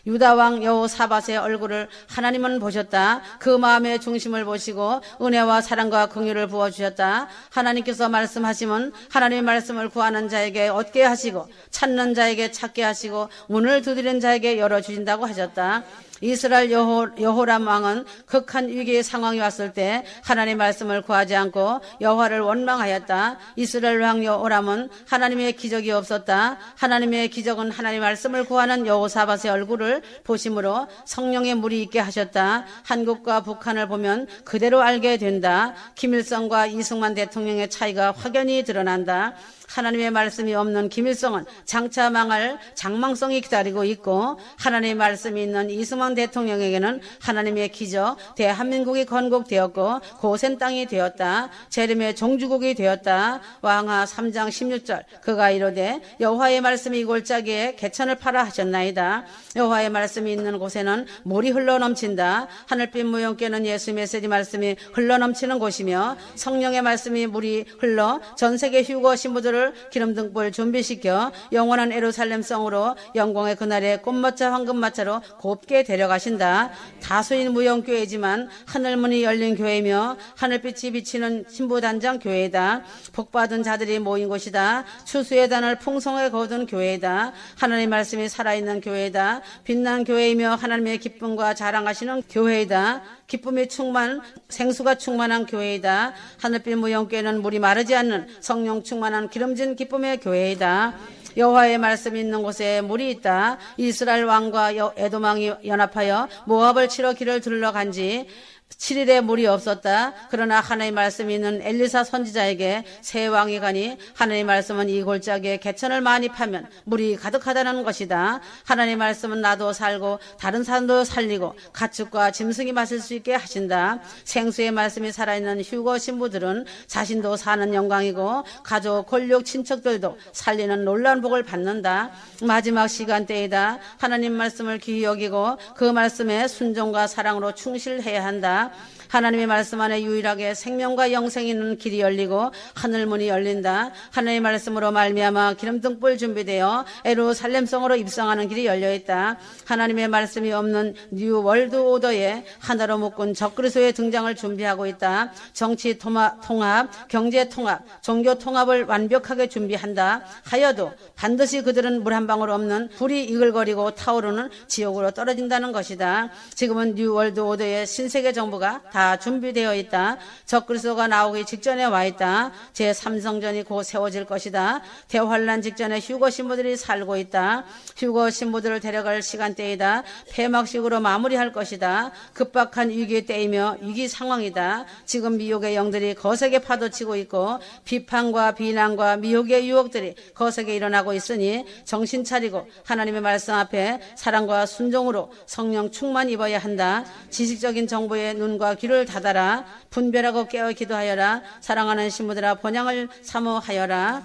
유다왕 여호사밧의 얼굴을 하나님은 보셨다. 그 마음의 중심을 보시고 은혜와 사랑과 긍휼을 부어주셨다. 하나님께서 말씀하시면 하나님의 말씀을 구하는 자에게 얻게 하시고 찾는 자에게 찾게 하시고 문을 두드리는 자에게 열어주신다고 하셨다. 이스라엘 여호람 왕은 극한 위기의 상황이 왔을 때 하나님의 말씀을 구하지 않고 여호와를 원망하였다. 이스라엘 왕 여호람은 하나님의 기적이 없었다. 하나님의 기적은 하나님의 말씀을 구하는 여호사밧의 얼굴을 보심으로 성령의 물이 있게 하셨다. 한국과 북한을 보면 그대로 알게 된다. 김일성과 이승만 대통령의 차이가 확연히 드러난다. 하나님의 말씀이 없는 김일성은 장차 망할 장망성이 기다리고 있고 하나님의 말씀이 있는 이승만 대통령에게는 하나님의 기적 대한민국이 건국되었고 고센 땅이 되었다. 재림의 종주국이 되었다. 왕하 3장 16절 그가 이르되 여호와의 말씀이 이 골짜기에 개천을 파라 하셨나이다. 여호와의 말씀이 있는 곳에는 물이 흘러넘친다. 하늘빛 무용께는 예수 메시지 말씀이 흘러넘치는 곳이며 성령의 말씀이 물이 흘러 전세계 휴거 신부들을 신부를 기름등불 준비시켜 영원한 예루살렘 성으로 영광의 그날에 꽃마차 황금마차로 곱게 데려가신다. 다수인 무용교회지만 하늘문이 열린 교회이며 하늘빛이 비치는 신부단장 교회이다. 복받은 자들이 모인 곳이다. 추수의 단을 풍성하게 거둔 교회이다. 하나님의 말씀이 살아있는 교회이다. 빛난 교회이며 하나님의 기쁨과 자랑하시는 교회이다. 기쁨이 생수가 충만한 교회이다. 하늘빛 무용교회는 물이 마르지 않는 성령 충만한 기름진 기쁨의 교회이다. 여호와의 말씀이 있는 곳에 물이 있다. 이스라엘 왕과 에돔 왕이 연합하여 모압을 치러 길을 둘러간지 7일에 물이 없었다. 그러나 하나님의 말씀이 있는 엘리사 선지자에게 새 왕이 가니 하나님의 말씀은 이 골짜기에 개천을 많이 파면 물이 가득하다는 것이다. 하나님의 말씀은 나도 살고 다른 사람도 살리고 가축과 짐승이 마실 수 있게 하신다. 생수의 말씀이 살아있는 휴거 신부들은 자신도 사는 영광이고 가족, 권력, 친척들도 살리는 놀라운 복을 받는다. 마지막 시간대이다. 하나님 말씀을 귀히 여기고 그 말씀에 순종과 사랑으로 충실해야 한다. 하나님의 말씀 안에 유일하게 생명과 영생이 있는 길이 열리고 하늘문이 열린다. 하나님의 말씀으로 말미암아 기름등불 준비되어 예루살렘성으로 입성하는 길이 열려있다. 하나님의 말씀이 없는 뉴 월드 오더에 하나로 묶은 적그리스도의 등장을 준비하고 있다. 정치 통합, 경제 통합, 종교 통합을 완벽하게 준비한다. 하여도 반드시 그들은 물 한 방울 없는 불이 이글거리고 타오르는 지옥으로 떨어진다는 것이다. 지금은 뉴 월드 오더의 신세계 정부가 다 준비되어 있다. 적그리스도가 나오기 직전에 와 있다. 제3성전이 곧 세워질 것이다. 대환란 직전에 휴거 신부들이 살고 있다. 휴거 신부들을 데려갈 시간대이다. 폐막식으로 마무리할 것이다. 급박한 위기의 때이며 위기 상황이다. 지금 미혹의 영들이 거세게 파도치고 있고 비판과 비난과 미혹의 유혹들이 거세게 일어나고 있으니 정신 차리고 하나님의 말씀 앞에 사랑과 순종으로 성령 충만 입어야 한다. 지식적인 정보에 눈과 귀를 닫아라. 분별하고 깨어 기도하여라. 사랑하는 신부들아 본향을 사모하여라.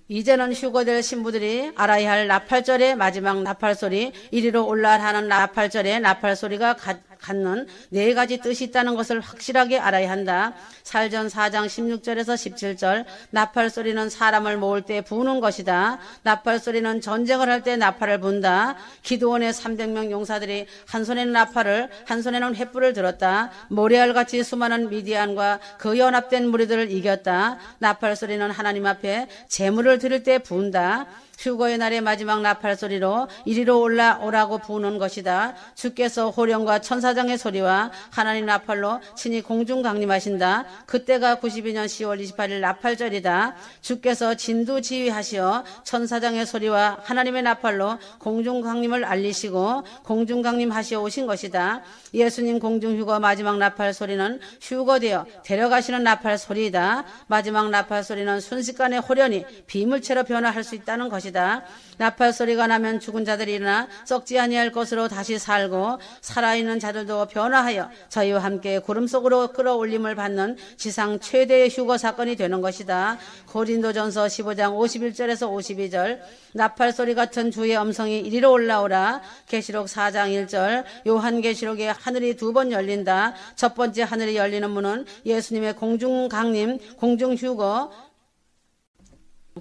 이제는 휴거될 신부들이 알아야 할 나팔절의 마지막 나팔소리, 이리로 올라라 하는 나팔절의 나팔소리가 갖는 네 가지 뜻이 있다는 것을 확실하게 알아야 한다. 살전 4장 16절에서 17절 나팔소리는 사람을 모을 때 부는 것이다. 나팔소리는 전쟁을 할 때 나팔을 분다. 기드온의 300명 용사들이 한 손에는 나팔을 한 손에는 횃불을 들었다. 모래알같이 수많은 미디안과 그 연합된 무리들을 이겼다. 나팔소리는 하나님 앞에 제물을 드릴 때 부은다. 휴거의 날의 마지막 나팔소리로 이리로 올라오라고 부는 것이다. 주께서 호령과 천사장의 소리와 하나님 나팔로 친히 공중 강림하신다. 그때가 92년 10월 28일 나팔절이다. 주께서 진두지휘하시어 천사장의 소리와 하나님의 나팔로 공중 강림을 알리시고 공중 강림하시어 오신 것이다. 예수님 공중 휴거 마지막 나팔소리는 휴거되어 데려가시는 나팔소리이다. 마지막 나팔소리는 순식간에 호련히 비물체로 변화할 수 있다는 것이다. 나팔 소리가 나면 죽은 자들이 일어나 썩지 아니할 것으로 다시 살고 살아있는 자들도 변화하여 저희와 함께 구름 속으로 끌어올림을 받는 지상 최대의 휴거 사건이 되는 것이다. 고린도전서 15장 51절에서 52절 나팔 소리 같은 주의 음성이 이리로 올라오라. 계시록 4장 1절 요한계시록에 하늘이 두 번 열린다. 첫 번째 하늘이 열리는 문은 예수님의 공중 강림, 공중 휴거,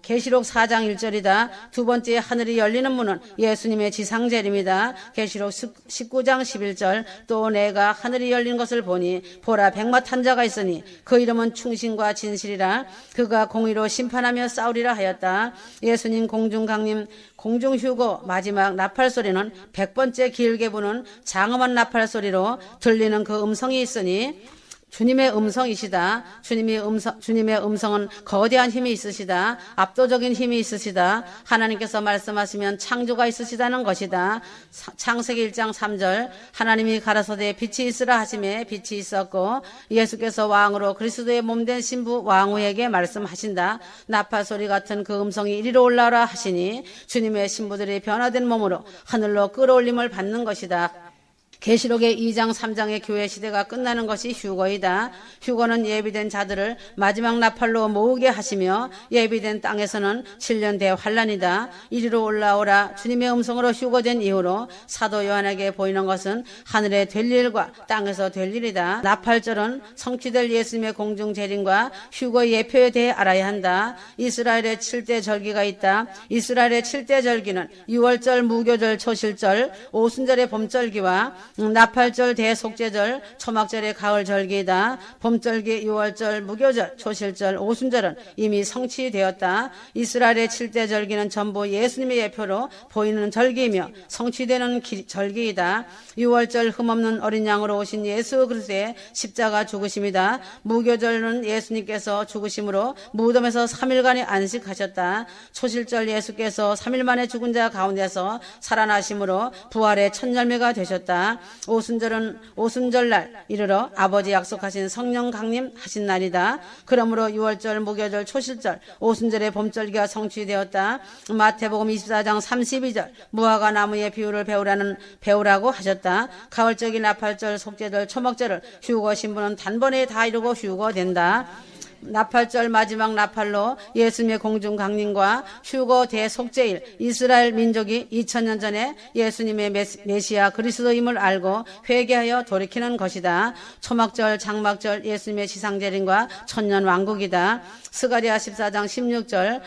계시록 4장 1절이다. 두 번째 하늘이 열리는 문은 예수님의 지상재림이다. 계시록 19장 11절 또 내가 하늘이 열린 것을 보니 보라 백마탄 자가 있으니 그 이름은 충신과 진실이라. 그가 공의로 심판하며 싸우리라 하였다. 예수님 공중강림 공중휴거 마지막 나팔소리는 100번째 길게 부는 장엄한 나팔소리로 들리는 그 음성이 있으니 주님의 음성이시다. 주님의 음성은 거대한 힘이 있으시다. 압도적인 힘이 있으시다. 하나님께서 말씀하시면 창조가 있으시다는 것이다. 창세기 1장 3절 하나님이 가라사대 빛이 있으라 하심에 빛이 있었고 예수께서 왕으로 그리스도의 몸된 신부 왕후에게 말씀하신다. 나팔소리 같은 그 음성이 이리로 올라오라 하시니 주님의 신부들이 변화된 몸으로 하늘로 끌어올림을 받는 것이다. 계시록의 2장 3장의 교회 시대가 끝나는 것이 휴거이다. 휴거는 예비된 자들을 마지막 나팔로 모으게 하시며 예비된 땅에서는 7년 대환란이다. 이리로 올라오라. 주님의 음성으로 휴거된 이후로 사도 요한에게 보이는 것은 하늘에 될 일과 땅에서 될 일이다. 나팔절은 성취될 예수님의 공중 재림과 휴거 예표에 대해 알아야 한다. 이스라엘의 7대 절기가 있다. 이스라엘의 7대 절기는 유월절, 무교절, 초실절, 오순절의 봄절기와 나팔절, 대속죄절, 초막절의 가을절기이다. 봄절기, 유월절, 무교절, 초실절, 오순절은 이미 성취되었다. 이스라엘의 7대 절기는 전부 예수님의 예표로 보이는 절기이며 성취되는 절기이다. 유월절 흠없는 어린 양으로 오신 예수 그리스도의 십자가 죽으심이다. 무교절은 예수님께서 죽으심으로 무덤에서 3일간의 안식하셨다. 초실절 예수께서 3일 만에 죽은 자 가운데서 살아나심으로 부활의 첫 열매가 되셨다. 오순절은 오순절날 이르러 아버지 약속하신 성령 강림하신 날이다. 그러므로 유월절, 무교절, 초실절, 오순절의 봄절기가 성취되었다. 마태복음 24장 32절 무화과 나무의 비유를 배우라고 하셨다. 가을절기, 나팔절, 속죄절, 초막절을 휴거 신부는 단번에 다 이루고 휴거된다. 나팔절 마지막 나팔로 예수님의 공중 강림과 휴거 대속죄일 이스라엘 민족이 2000년 전에 예수님의 메시아 그리스도임을 알고 회개하여 돌이키는 것이다. 초막절, 장막절 예수님의 지상재림과 천년 왕국이다. 스가랴 14장 16절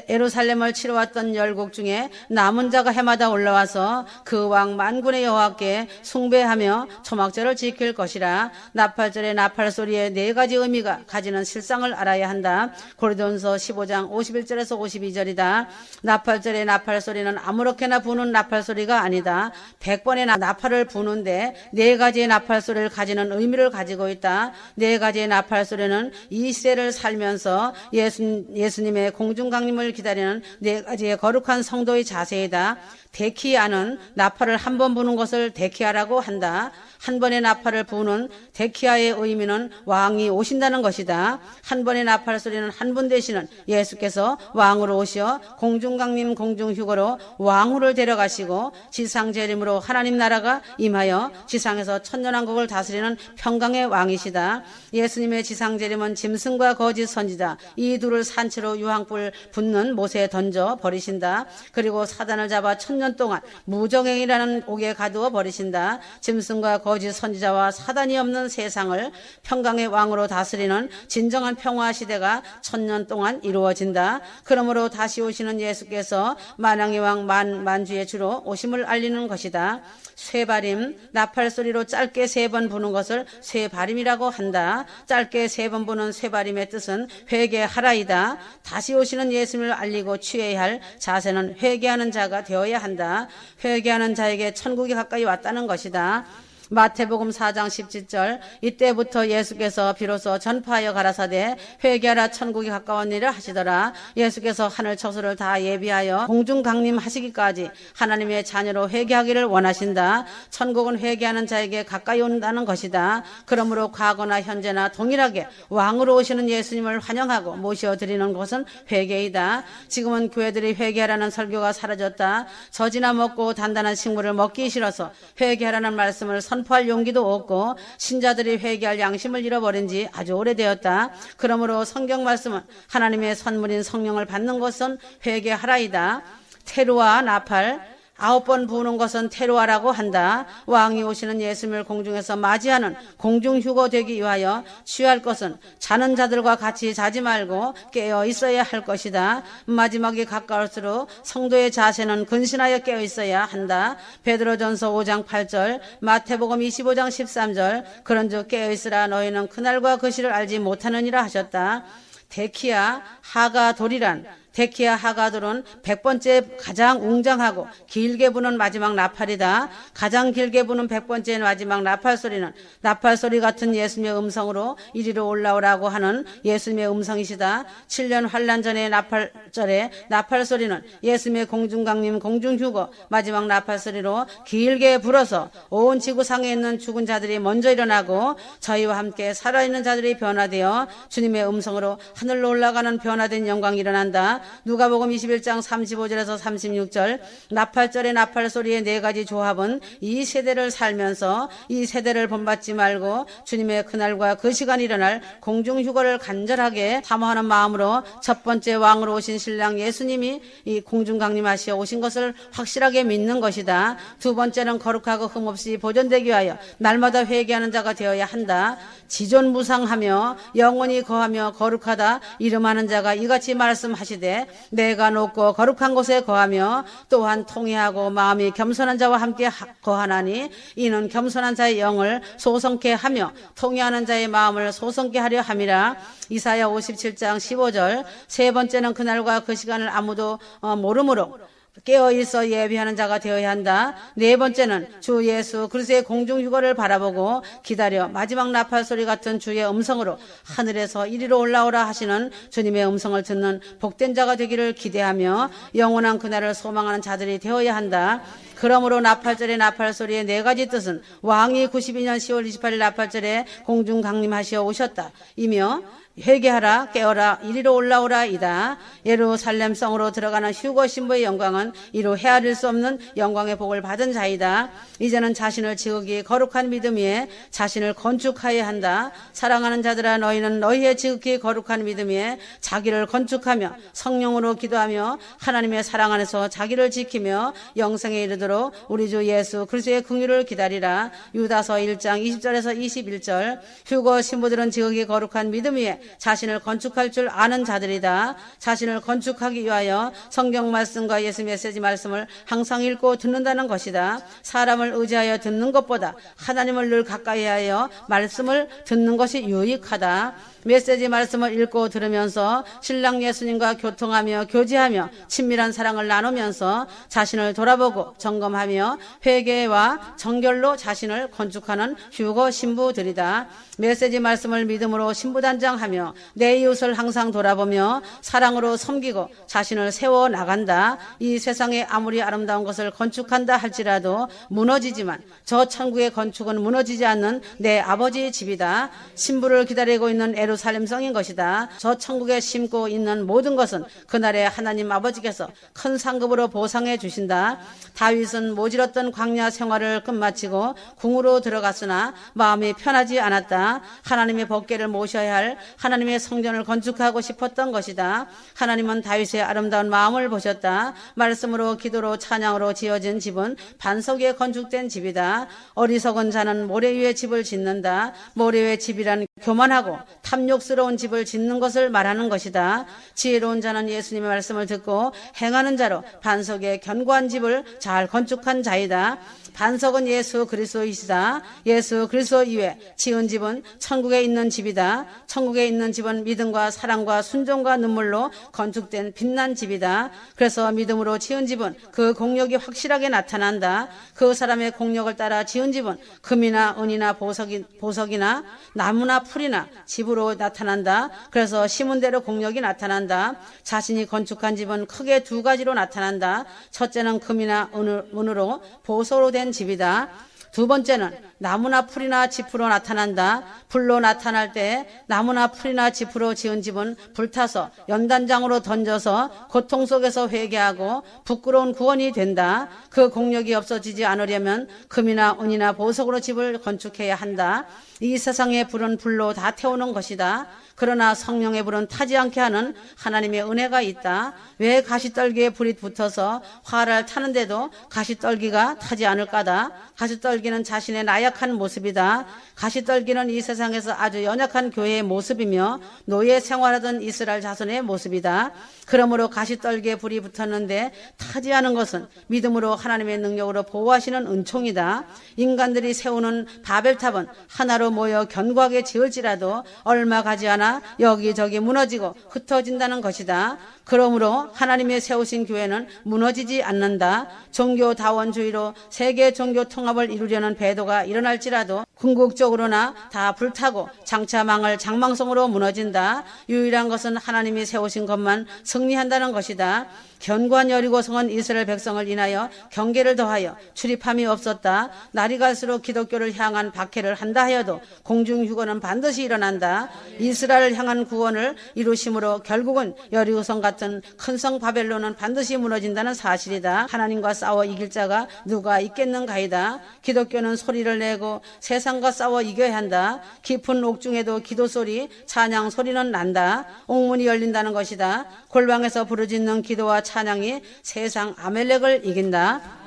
예루살렘을 치러 왔던 열국 중에 남은 자가 해마다 올라와서 그 왕 만군의 여호와께 숭배하며 초막절을 지킬 것이라. 나팔절의 나팔소리에 4가지 의미가 가지는 실상을 알아야 한다. 고린도전서 15장 51절에서 52절이다. 나팔절의 나팔소리는 아무렇게나 부는 나팔소리가 아니다. 100번의 나팔을 부는데 4가지의 나팔소리를 가지는 의미를 가지고 있다. 4가지의 나팔소리는 이 시대를 살면서 예수님의 공중강림을 기다리는 4가지의 거룩한 성도의 자세이다. 데키아는 나팔을 한 번 부는 것을 데키아라고 한다. 한 번의 나팔을 부는 데키아의 의미는 왕이 오신다는 것이다. 한 번의 나팔 소리는 한 분 되시는 예수께서 왕으로 오시어 공중강림 공중휴거로 왕후를 데려가시고 지상재림으로 하나님 나라가 임하여 지상에서 천년왕국을 다스리는 평강의 왕이시다. 예수님의 지상재림은 짐승과 거짓 선지자 이 둘을 산채로 유황불 붙는 못에 던져 버리신다. 그리고 사단을 잡아 천년 동안 무정행이라는 옥에 가두어 버리신다. 짐승과 거짓 선지자와 사단이 없는 세상을 평강의 왕으로 다스리는 진정한 평화 시대가 천년 동안 이루어진다. 그러므로 다시 오시는 예수께서 만왕의 왕 만주의 주로 오심을 알리는 것이다. 쇠바림, 나팔소리로 짧게 3번 부는 것을 쇠바림이라고 한다. 짧게 3번 부는 쇠바림의 뜻은 회개하라이다. 다시 오시는 예수님을 알리고 취해야 할 자세는 회개하는 자가 되어야 한다. 회개하는 자에게 천국이 가까이 왔다는 것이다. 마태복음 4장 17절 이때부터 예수께서 비로소 전파하여 가라사대 회개하라 천국이 가까웠니라 하시더라. 예수께서 하늘 처소를 다 예비하여 공중 강림하시기까지 하나님의 자녀로 회개하기를 원하신다. 천국은 회개하는 자에게 가까이 온다는 것이다. 그러므로 과거나 현재나 동일하게 왕으로 오시는 예수님을 환영하고 모셔드리는 것은 회개이다. 지금은 교회들이 회개하라는 설교가 사라졌다. 젖이나 먹고 단단한 식물을 먹기 싫어서 회개하라는 말씀을 선포할 용기도 없고 신자들이 회개할 양심을 잃어버린 지 아주 오래되었다. 그러므로 성경 말씀은 하나님의 선물인 성령을 받는 것은 회개하라이다. 테루아 나팔 9번 부는 것은 테루아라고 한다. 왕이 오시는 예수님을 공중에서 맞이하는 공중휴거 되기 위하여 취할 것은 자는 자들과 같이 자지 말고 깨어 있어야 할 것이다. 마지막이 가까울수록 성도의 자세는 근신하여 깨어 있어야 한다. 베드로전서 5장 8절, 마태복음 25장 13절, 그런즉 깨어 있으라 너희는 그날과 그 시를 알지 못하느니라 하셨다. 데키아 하가돌이란 데키아 하가돌은 100번째 가장 웅장하고 길게 부는 마지막 나팔이다. 가장 길게 부는 100번째 마지막 나팔 소리는 나팔 소리 같은 예수님의 음성으로 이리로 올라오라고 하는 예수님의 음성이시다. 7년 환란 전의 나팔절의 나팔 소리는 예수님의 공중강림 공중휴거 마지막 나팔 소리로 길게 불어서 온 지구상에 있는 죽은 자들이 먼저 일어나고 저희와 함께 살아있는 자들이 변화되어 주님의 음성으로 하늘로 올라가는 변화된 영광이 일어난다. 누가복음 21장 35절에서 36절 나팔절의 나팔 소리의 네 가지 조합은 이 세대를 살면서 이 세대를 본받지 말고 주님의 그날과 그 시간이 일어날 공중휴거를 간절하게 사모하는 마음으로 첫 번째 왕으로 오신 신랑 예수님이 이 공중강림하시어 오신 것을 확실하게 믿는 것이다. 두 번째는 거룩하고 흠없이 보존되기 위하여 날마다 회개하는 자가 되어야 한다. 지존무상하며 영원히 거하며 거룩하다 이름하는 자가 이같이 말씀하시되 내가 높고 거룩한 곳에 거하며 또한 통회하고 마음이 겸손한 자와 함께 거하나니 이는 겸손한 자의 영을 소성케 하며 통회하는 자의 마음을 소성케 하려 함이라. 이사야 57장 15절 세 번째는 그날과 그 시간을 아무도 모르므로 깨어있어 예비하는 자가 되어야 한다. 네 번째는 주 예수 그리스도의 공중휴거를 바라보고 기다려 마지막 나팔 소리 같은 주의 음성으로 하늘에서 이리로 올라오라 하시는 주님의 음성을 듣는 복된 자가 되기를 기대하며 영원한 그날을 소망하는 자들이 되어야 한다. 그러므로 나팔절의 나팔 소리의 네 가지 뜻은 왕이 92년 10월 28일 나팔절에 공중 강림하시어 오셨다 이며 회개하라 깨어라 이리로 올라오라 이다. 예루살렘 성으로 들어가는 휴거 신부의 영광은 이로 헤아릴 수 없는 영광의 복을 받은 자이다. 이제는 자신을 지극히 거룩한 믿음 위에 자신을 건축하여야 한다. 사랑하는 자들아 너희는 너희의 지극히 거룩한 믿음 위에 자기를 건축하며 성령으로 기도하며 하나님의 사랑 안에서 자기를 지키며 영생에 이르도록 우리 주 예수 그리스도의 긍휼을 기다리라. 유다서 1장 20절에서 21절 휴거 신부들은 지극히 거룩한 믿음 위에 자신을 건축할 줄 아는 자들이다. 자신을 건축하기 위하여 성경 말씀과 예수 메시지 말씀을 항상 읽고 듣는다는 것이다. 사람을 의지하여 듣는 것보다 하나님을 늘 가까이 하여 말씀을 듣는 것이 유익하다. 메시지 말씀을 읽고 들으면서 신랑 예수님과 교통하며 교제하며 친밀한 사랑을 나누면서 자신을 돌아보고 점검하며 회개와 정결로 자신을 건축하는 휴거 신부들이다. 메시지 말씀을 믿음으로 신부단장하며 내 이웃을 항상 돌아보며 사랑으로 섬기고 자신을 세워 나간다. 이 세상에 아무리 아름다운 것을 건축한다 할지라도 무너지지만 저 천국의 건축은 무너지지 않는 내 아버지의 집이다. 신부를 기다리고 있는 예루살렘 성인 것이다. 저 천국에 심고 있는 모든 것은 그날에 하나님 아버지께서 큰 상급으로 보상해 주신다. 다윗은 모질었던 광야 생활을 끝마치고 궁으로 들어갔으나 마음이 편하지 않았다. 하나님의 법궤를 모셔야 할 하나님의 성전을 건축하고 싶었던 것이다. 하나님은 다윗의 아름다운 마음을 보셨다. 말씀으로 기도로 찬양으로 지어진 집은 반석 위에 건축된 집이다. 어리석은 자는 모래 위에 집을 짓는다. 모래 위에 집이란 교만하고 탐욕스러운 집을 짓는 것을 말하는 것이다. 지혜로운 자는 예수님의 말씀을 듣고 행하는 자로 반석 위에 견고한 집을 잘 건축한 자이다. 반석은 예수 그리스도이시다. 예수 그리스도 이외 지은 집은 천국에 있는 집이다. 천국에 있는 집은 믿음과 사랑과 순종과 눈물로 건축된 빛난 집이다. 그래서 믿음으로 지은 집은 그 공력이 확실하게 나타난다. 그 사람의 공력을 따라 지은 집은 금이나 은이나 보석이나 나무나 풀이나 집으로 나타난다. 그래서 심은 대로 공력이 나타난다. 자신이 건축한 집은 크게 두 가지로 나타난다. 첫째는 금이나 은으로 보석으로 된 집이다. 두 번째는 나무나 풀이나 짚으로 나타난다. 불로 나타날 때 나무나 풀이나 짚으로 지은 집은 불타서 연단장으로 던져서 고통 속에서 회개하고 부끄러운 구원이 된다. 그 공력이 없어지지 않으려면 금이나 은이나 보석으로 집을 건축해야 한다. 이 세상의 불은 불로 다 태우는 것이다. 그러나 성령의 불은 타지 않게 하는 하나님의 은혜가 있다. 왜 가시떨기에 불이 붙어서 화를 타는데도 가시떨기가 타지 않을까다. 가시떨기는 자신의 나약한 모습이다. 가시떨기는 이 세상에서 아주 연약한 교회의 모습이며 노예 생활하던 이스라엘 자손의 모습이다. 그러므로 가시떨기에 불이 붙었는데 타지 않은 것은 믿음으로 하나님의 능력으로 보호하시는 은총이다. 인간들이 세우는 바벨탑은 하나로 모여 견고하게 지을지라도 얼마 가지 않아 여기저기 무너지고 흩어진다는 것이다. 그러므로 하나님의 세우신 교회는 무너지지 않는다. 종교다원주의로 세계 종교 통합을 이루려는 배도가 일어날지라도 궁극적으로나 다 불타고 장차 망할 장망성으로 무너진다. 유일한 것은 하나님이 세우신 것만 승리한다는 것이다. 견고한 여리고성은 이스라엘 백성을 인하여 경계를 더하여 출입함이 없었다. 날이 갈수록 기독교를 향한 박해를 한다 하여도 공중휴거는 반드시 일어난다. 이스라엘을 향한 구원을 이루심으로 결국은 여리고성 같은 큰 성 바벨론은 반드시 무너진다는 사실이다. 하나님과 싸워 이길 자가 누가 있겠는가이다. 기독교는 소리를 내고 세상과 싸워 이겨야 한다. 깊은 옥중에도 기도 소리, 찬양 소리는 난다. 옥문이 열린다는 것이다. 골방에서 부르짖는 기도와 찬양이 세상 아멜렉을 이긴다.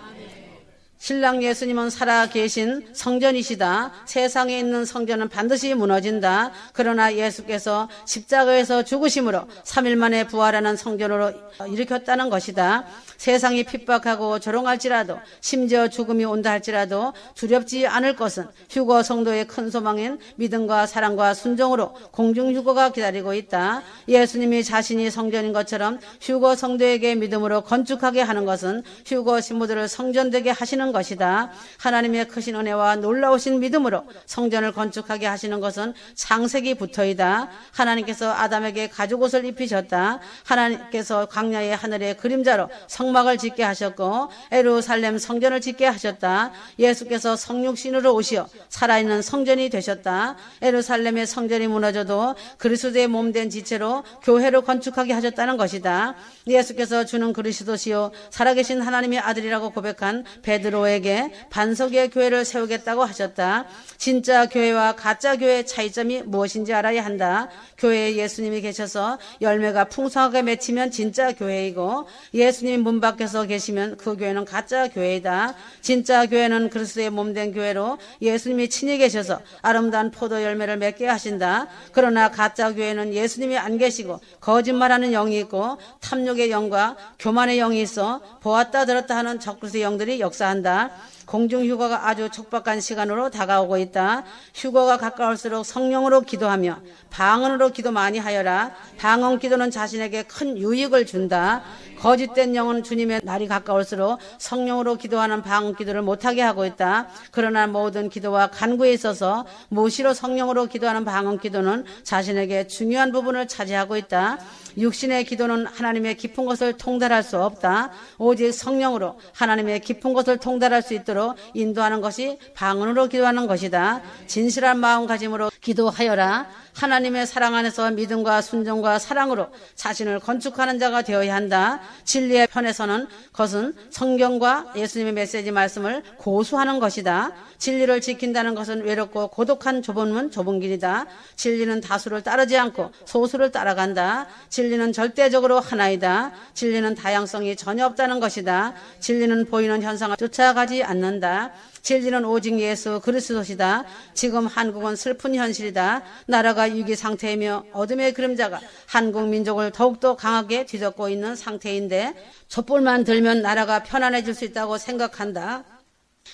신랑 예수님은 살아계신 성전이시다. 세상에 있는 성전은 반드시 무너진다. 그러나 예수께서 십자가에서 죽으심으로 3일 만에 부활하는 성전으로 일으켰다는 것이다. 세상이 핍박하고 조롱할지라도 심지어 죽음이 온다 할지라도 두렵지 않을 것은 휴거 성도의 큰 소망인 믿음과 사랑과 순종으로 공중휴거가 기다리고 있다. 예수님이 자신이 성전인 것처럼 휴거 성도에게 믿음으로 건축하게 하는 것은 휴거 신부들을 성전되게 하시는 것이다. 하나님의 크신 은혜와 놀라우신 믿음으로 성전을 건축하게 하시는 것은 창세기 부터이다. 하나님께서 아담에게 가죽옷을 입히셨다. 하나님께서 광야의 하늘의 그림자로 성막을 짓게 하셨고 예루살렘 성전을 짓게 하셨다. 예수께서 성육신으로 오시어 살아있는 성전이 되셨다. 예루살렘의 성전이 무너져도 그리스도의 몸된 지체로 교회를 건축하게 하셨다는 것이다. 예수께서 주는 그리스도시요 살아계신 하나님의 아들이라고 고백한 베드로에게 반석의 교회를 세우겠다고 하셨다. 진짜 교회와 가짜 교회의 차이점이 무엇인지 알아야 한다. 교회에 예수님이 계셔서 열매가 풍성하게 맺히면 진짜 교회이고 예수님 문 밖에서 계시면 그 교회는 가짜 교회이다. 진짜 교회는 그리스도의 몸된 교회로 예수님이 친히 계셔서 아름다운 포도 열매를 맺게 하신다. 그러나 가짜 교회는 예수님이 안 계시고 거짓말하는 영이 있고 탐욕의 영과 교만의 영이 있어 보았다 들었다 하는 적그리스도의 영들이 역사한다. 공중휴거가 아주 촉박한 시간으로 다가오고 있다. 휴거가 가까울수록 성령으로 기도하며 방언으로 기도 많이 하여라. 방언 기도는 자신에게 큰 유익을 준다. 거짓된 영은 주님의 날이 가까울수록 성령으로 기도하는 방언 기도를 못하게 하고 있다. 그러나 모든 기도와 간구에 있어서 무시로 성령으로 기도하는 방언 기도는 자신에게 중요한 부분을 차지하고 있다. 육신의 기도는 하나님의 깊은 것을 통달할 수 없다. 오직 성령으로 하나님의 깊은 것을 통달할 수 있도록 인도하는 것이 방언으로 기도하는 것이다. 진실한 마음가짐으로 기도하여라. 하나님의 사랑 안에서 믿음과 순종과 사랑으로 자신을 건축하는 자가 되어야 한다. 진리의 편에서는 그것은 성경과 예수님의 메시지 말씀을 고수하는 것이다. 진리를 지킨다는 것은 외롭고 고독한 좁은 길이다. 진리는 다수를 따르지 않고 소수를 따라간다. 진리는 절대적으로 하나이다. 진리는 다양성이 전혀 없다는 것이다. 진리는 보이는 현상을 쫓아가지 않는다. 진리는 오직 예수 그리스도시다. 지금 한국은 슬픈 현실이다. 나라가 위기 상태이며 어둠의 그림자가 한국 민족을 더욱더 강하게 뒤덮고 있는 상태인데 촛불만 들면 나라가 편안해질 수 있다고 생각한다.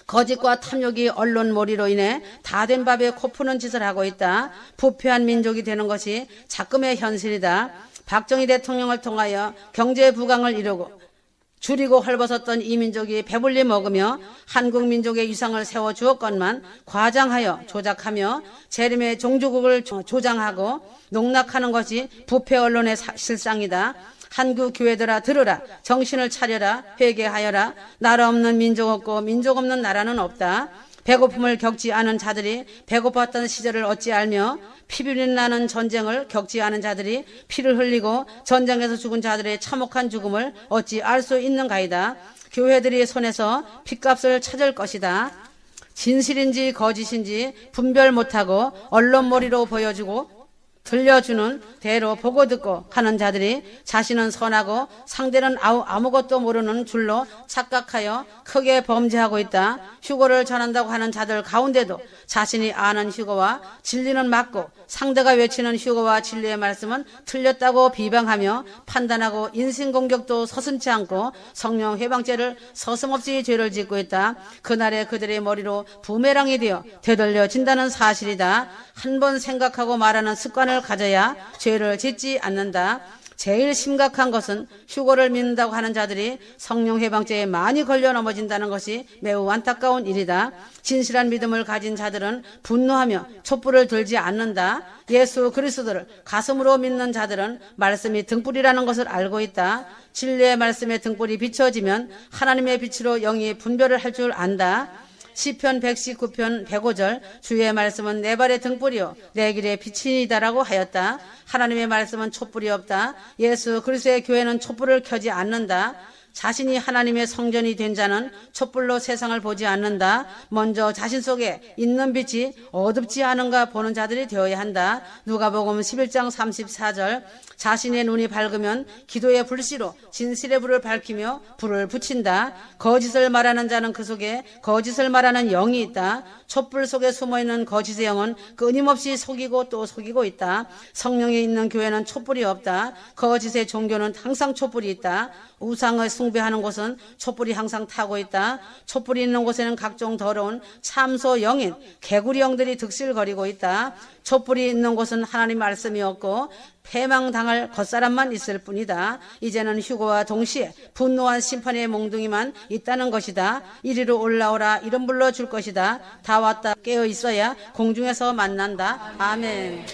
거짓과 탐욕이 언론몰이로 인해 다 된 밥에 코 푸는 짓을 하고 있다. 부패한 민족이 되는 것이 작금의 현실이다. 박정희 대통령을 통하여 경제 부강을 이루고 줄이고 헐벗었던 이 민족이 배불리 먹으며 한국 민족의 위상을 세워주었건만 과장하여 조작하며 재림의 종주국을 조장하고 농락하는 것이 부패 언론의 실상이다. 한국 교회들아 들으라. 정신을 차려라. 회개하여라. 나라 없는 민족 없고 민족 없는 나라는 없다. 배고픔을 겪지 않은 자들이 배고팠던 시절을 어찌 알며 피비린 나는 전쟁을 겪지 않은 자들이 피를 흘리고 전쟁에서 죽은 자들의 참혹한 죽음을 어찌 알 수 있는가이다. 교회들이 손에서 핏값을 찾을 것이다. 진실인지 거짓인지 분별 못하고 언론몰이로 보여주고 들려주는 대로 보고 듣고 하는 자들이 자신은 선하고 상대는 아무것도 모르는 줄로 착각하여 크게 범죄하고 있다. 휴거를 전한다고 하는 자들 가운데도 자신이 아는 휴거와 진리는 맞고 상대가 외치는 휴거와 진리의 말씀은 틀렸다고 비방하며 판단하고 인신공격도 서슴지 않고 성령 회방죄를 서슴없이 죄를 짓고 있다. 그날에 그들의 머리로 부메랑이 되어 되돌려진다는 사실이다. 한 번 생각하고 말하는 습관을 가져야 죄를 짓지 않는다. 제일 심각한 것은 휴거를 믿는다고 하는 자들이 성령 해방죄에 많이 걸려 넘어진다는 것이 매우 안타까운 일이다. 진실한 믿음을 가진 자들은 분노하며 촛불을 들지 않는다. 예수 그리스도를 가슴으로 믿는 자들은 말씀이 등불이라는 것을 알고 있다. 진리의 말씀에 등불이 비춰지면 하나님의 빛으로 영이 분별을 할 줄 안다. 시편 119편 105절 주의 말씀은 내 발의 등불이요 내 길의 빛이니다라고 하였다. 하나님의 말씀은 촛불이 없다. 예수 그리스도의 교회는 촛불을 켜지 않는다. 자신이 하나님의 성전이 된 자는 촛불로 세상을 보지 않는다. 먼저 자신 속에 있는 빛이 어둡지 않은가 보는 자들이 되어야 한다. 누가복음 11장 34절 자신의 눈이 밝으면 기도의 불씨로 진실의 불을 밝히며 불을 붙인다. 거짓을 말하는 자는 그 속에 거짓을 말하는 영이 있다. 촛불 속에 숨어있는 거짓의 영은 끊임없이 속이고 또 속이고 있다. 성령이 있는 교회는 촛불이 없다. 거짓의 종교는 항상 촛불이 있다. 우상을 숭배하는 곳은 촛불이 항상 타고 있다. 촛불이 있는 곳에는 각종 더러운 참소 영인 개구리 영들이 득실거리고 있다. 촛불이 있는 곳은 하나님 말씀이 없고 패망당할 겉사람만 있을 뿐이다. 이제는 휴거와 동시에 분노한 심판의 몽둥이만 있다는 것이다. 이리로 올라오라 이름 불러줄 것이다. 다 왔다 깨어 있어야 공중에서 만난다. 아멘.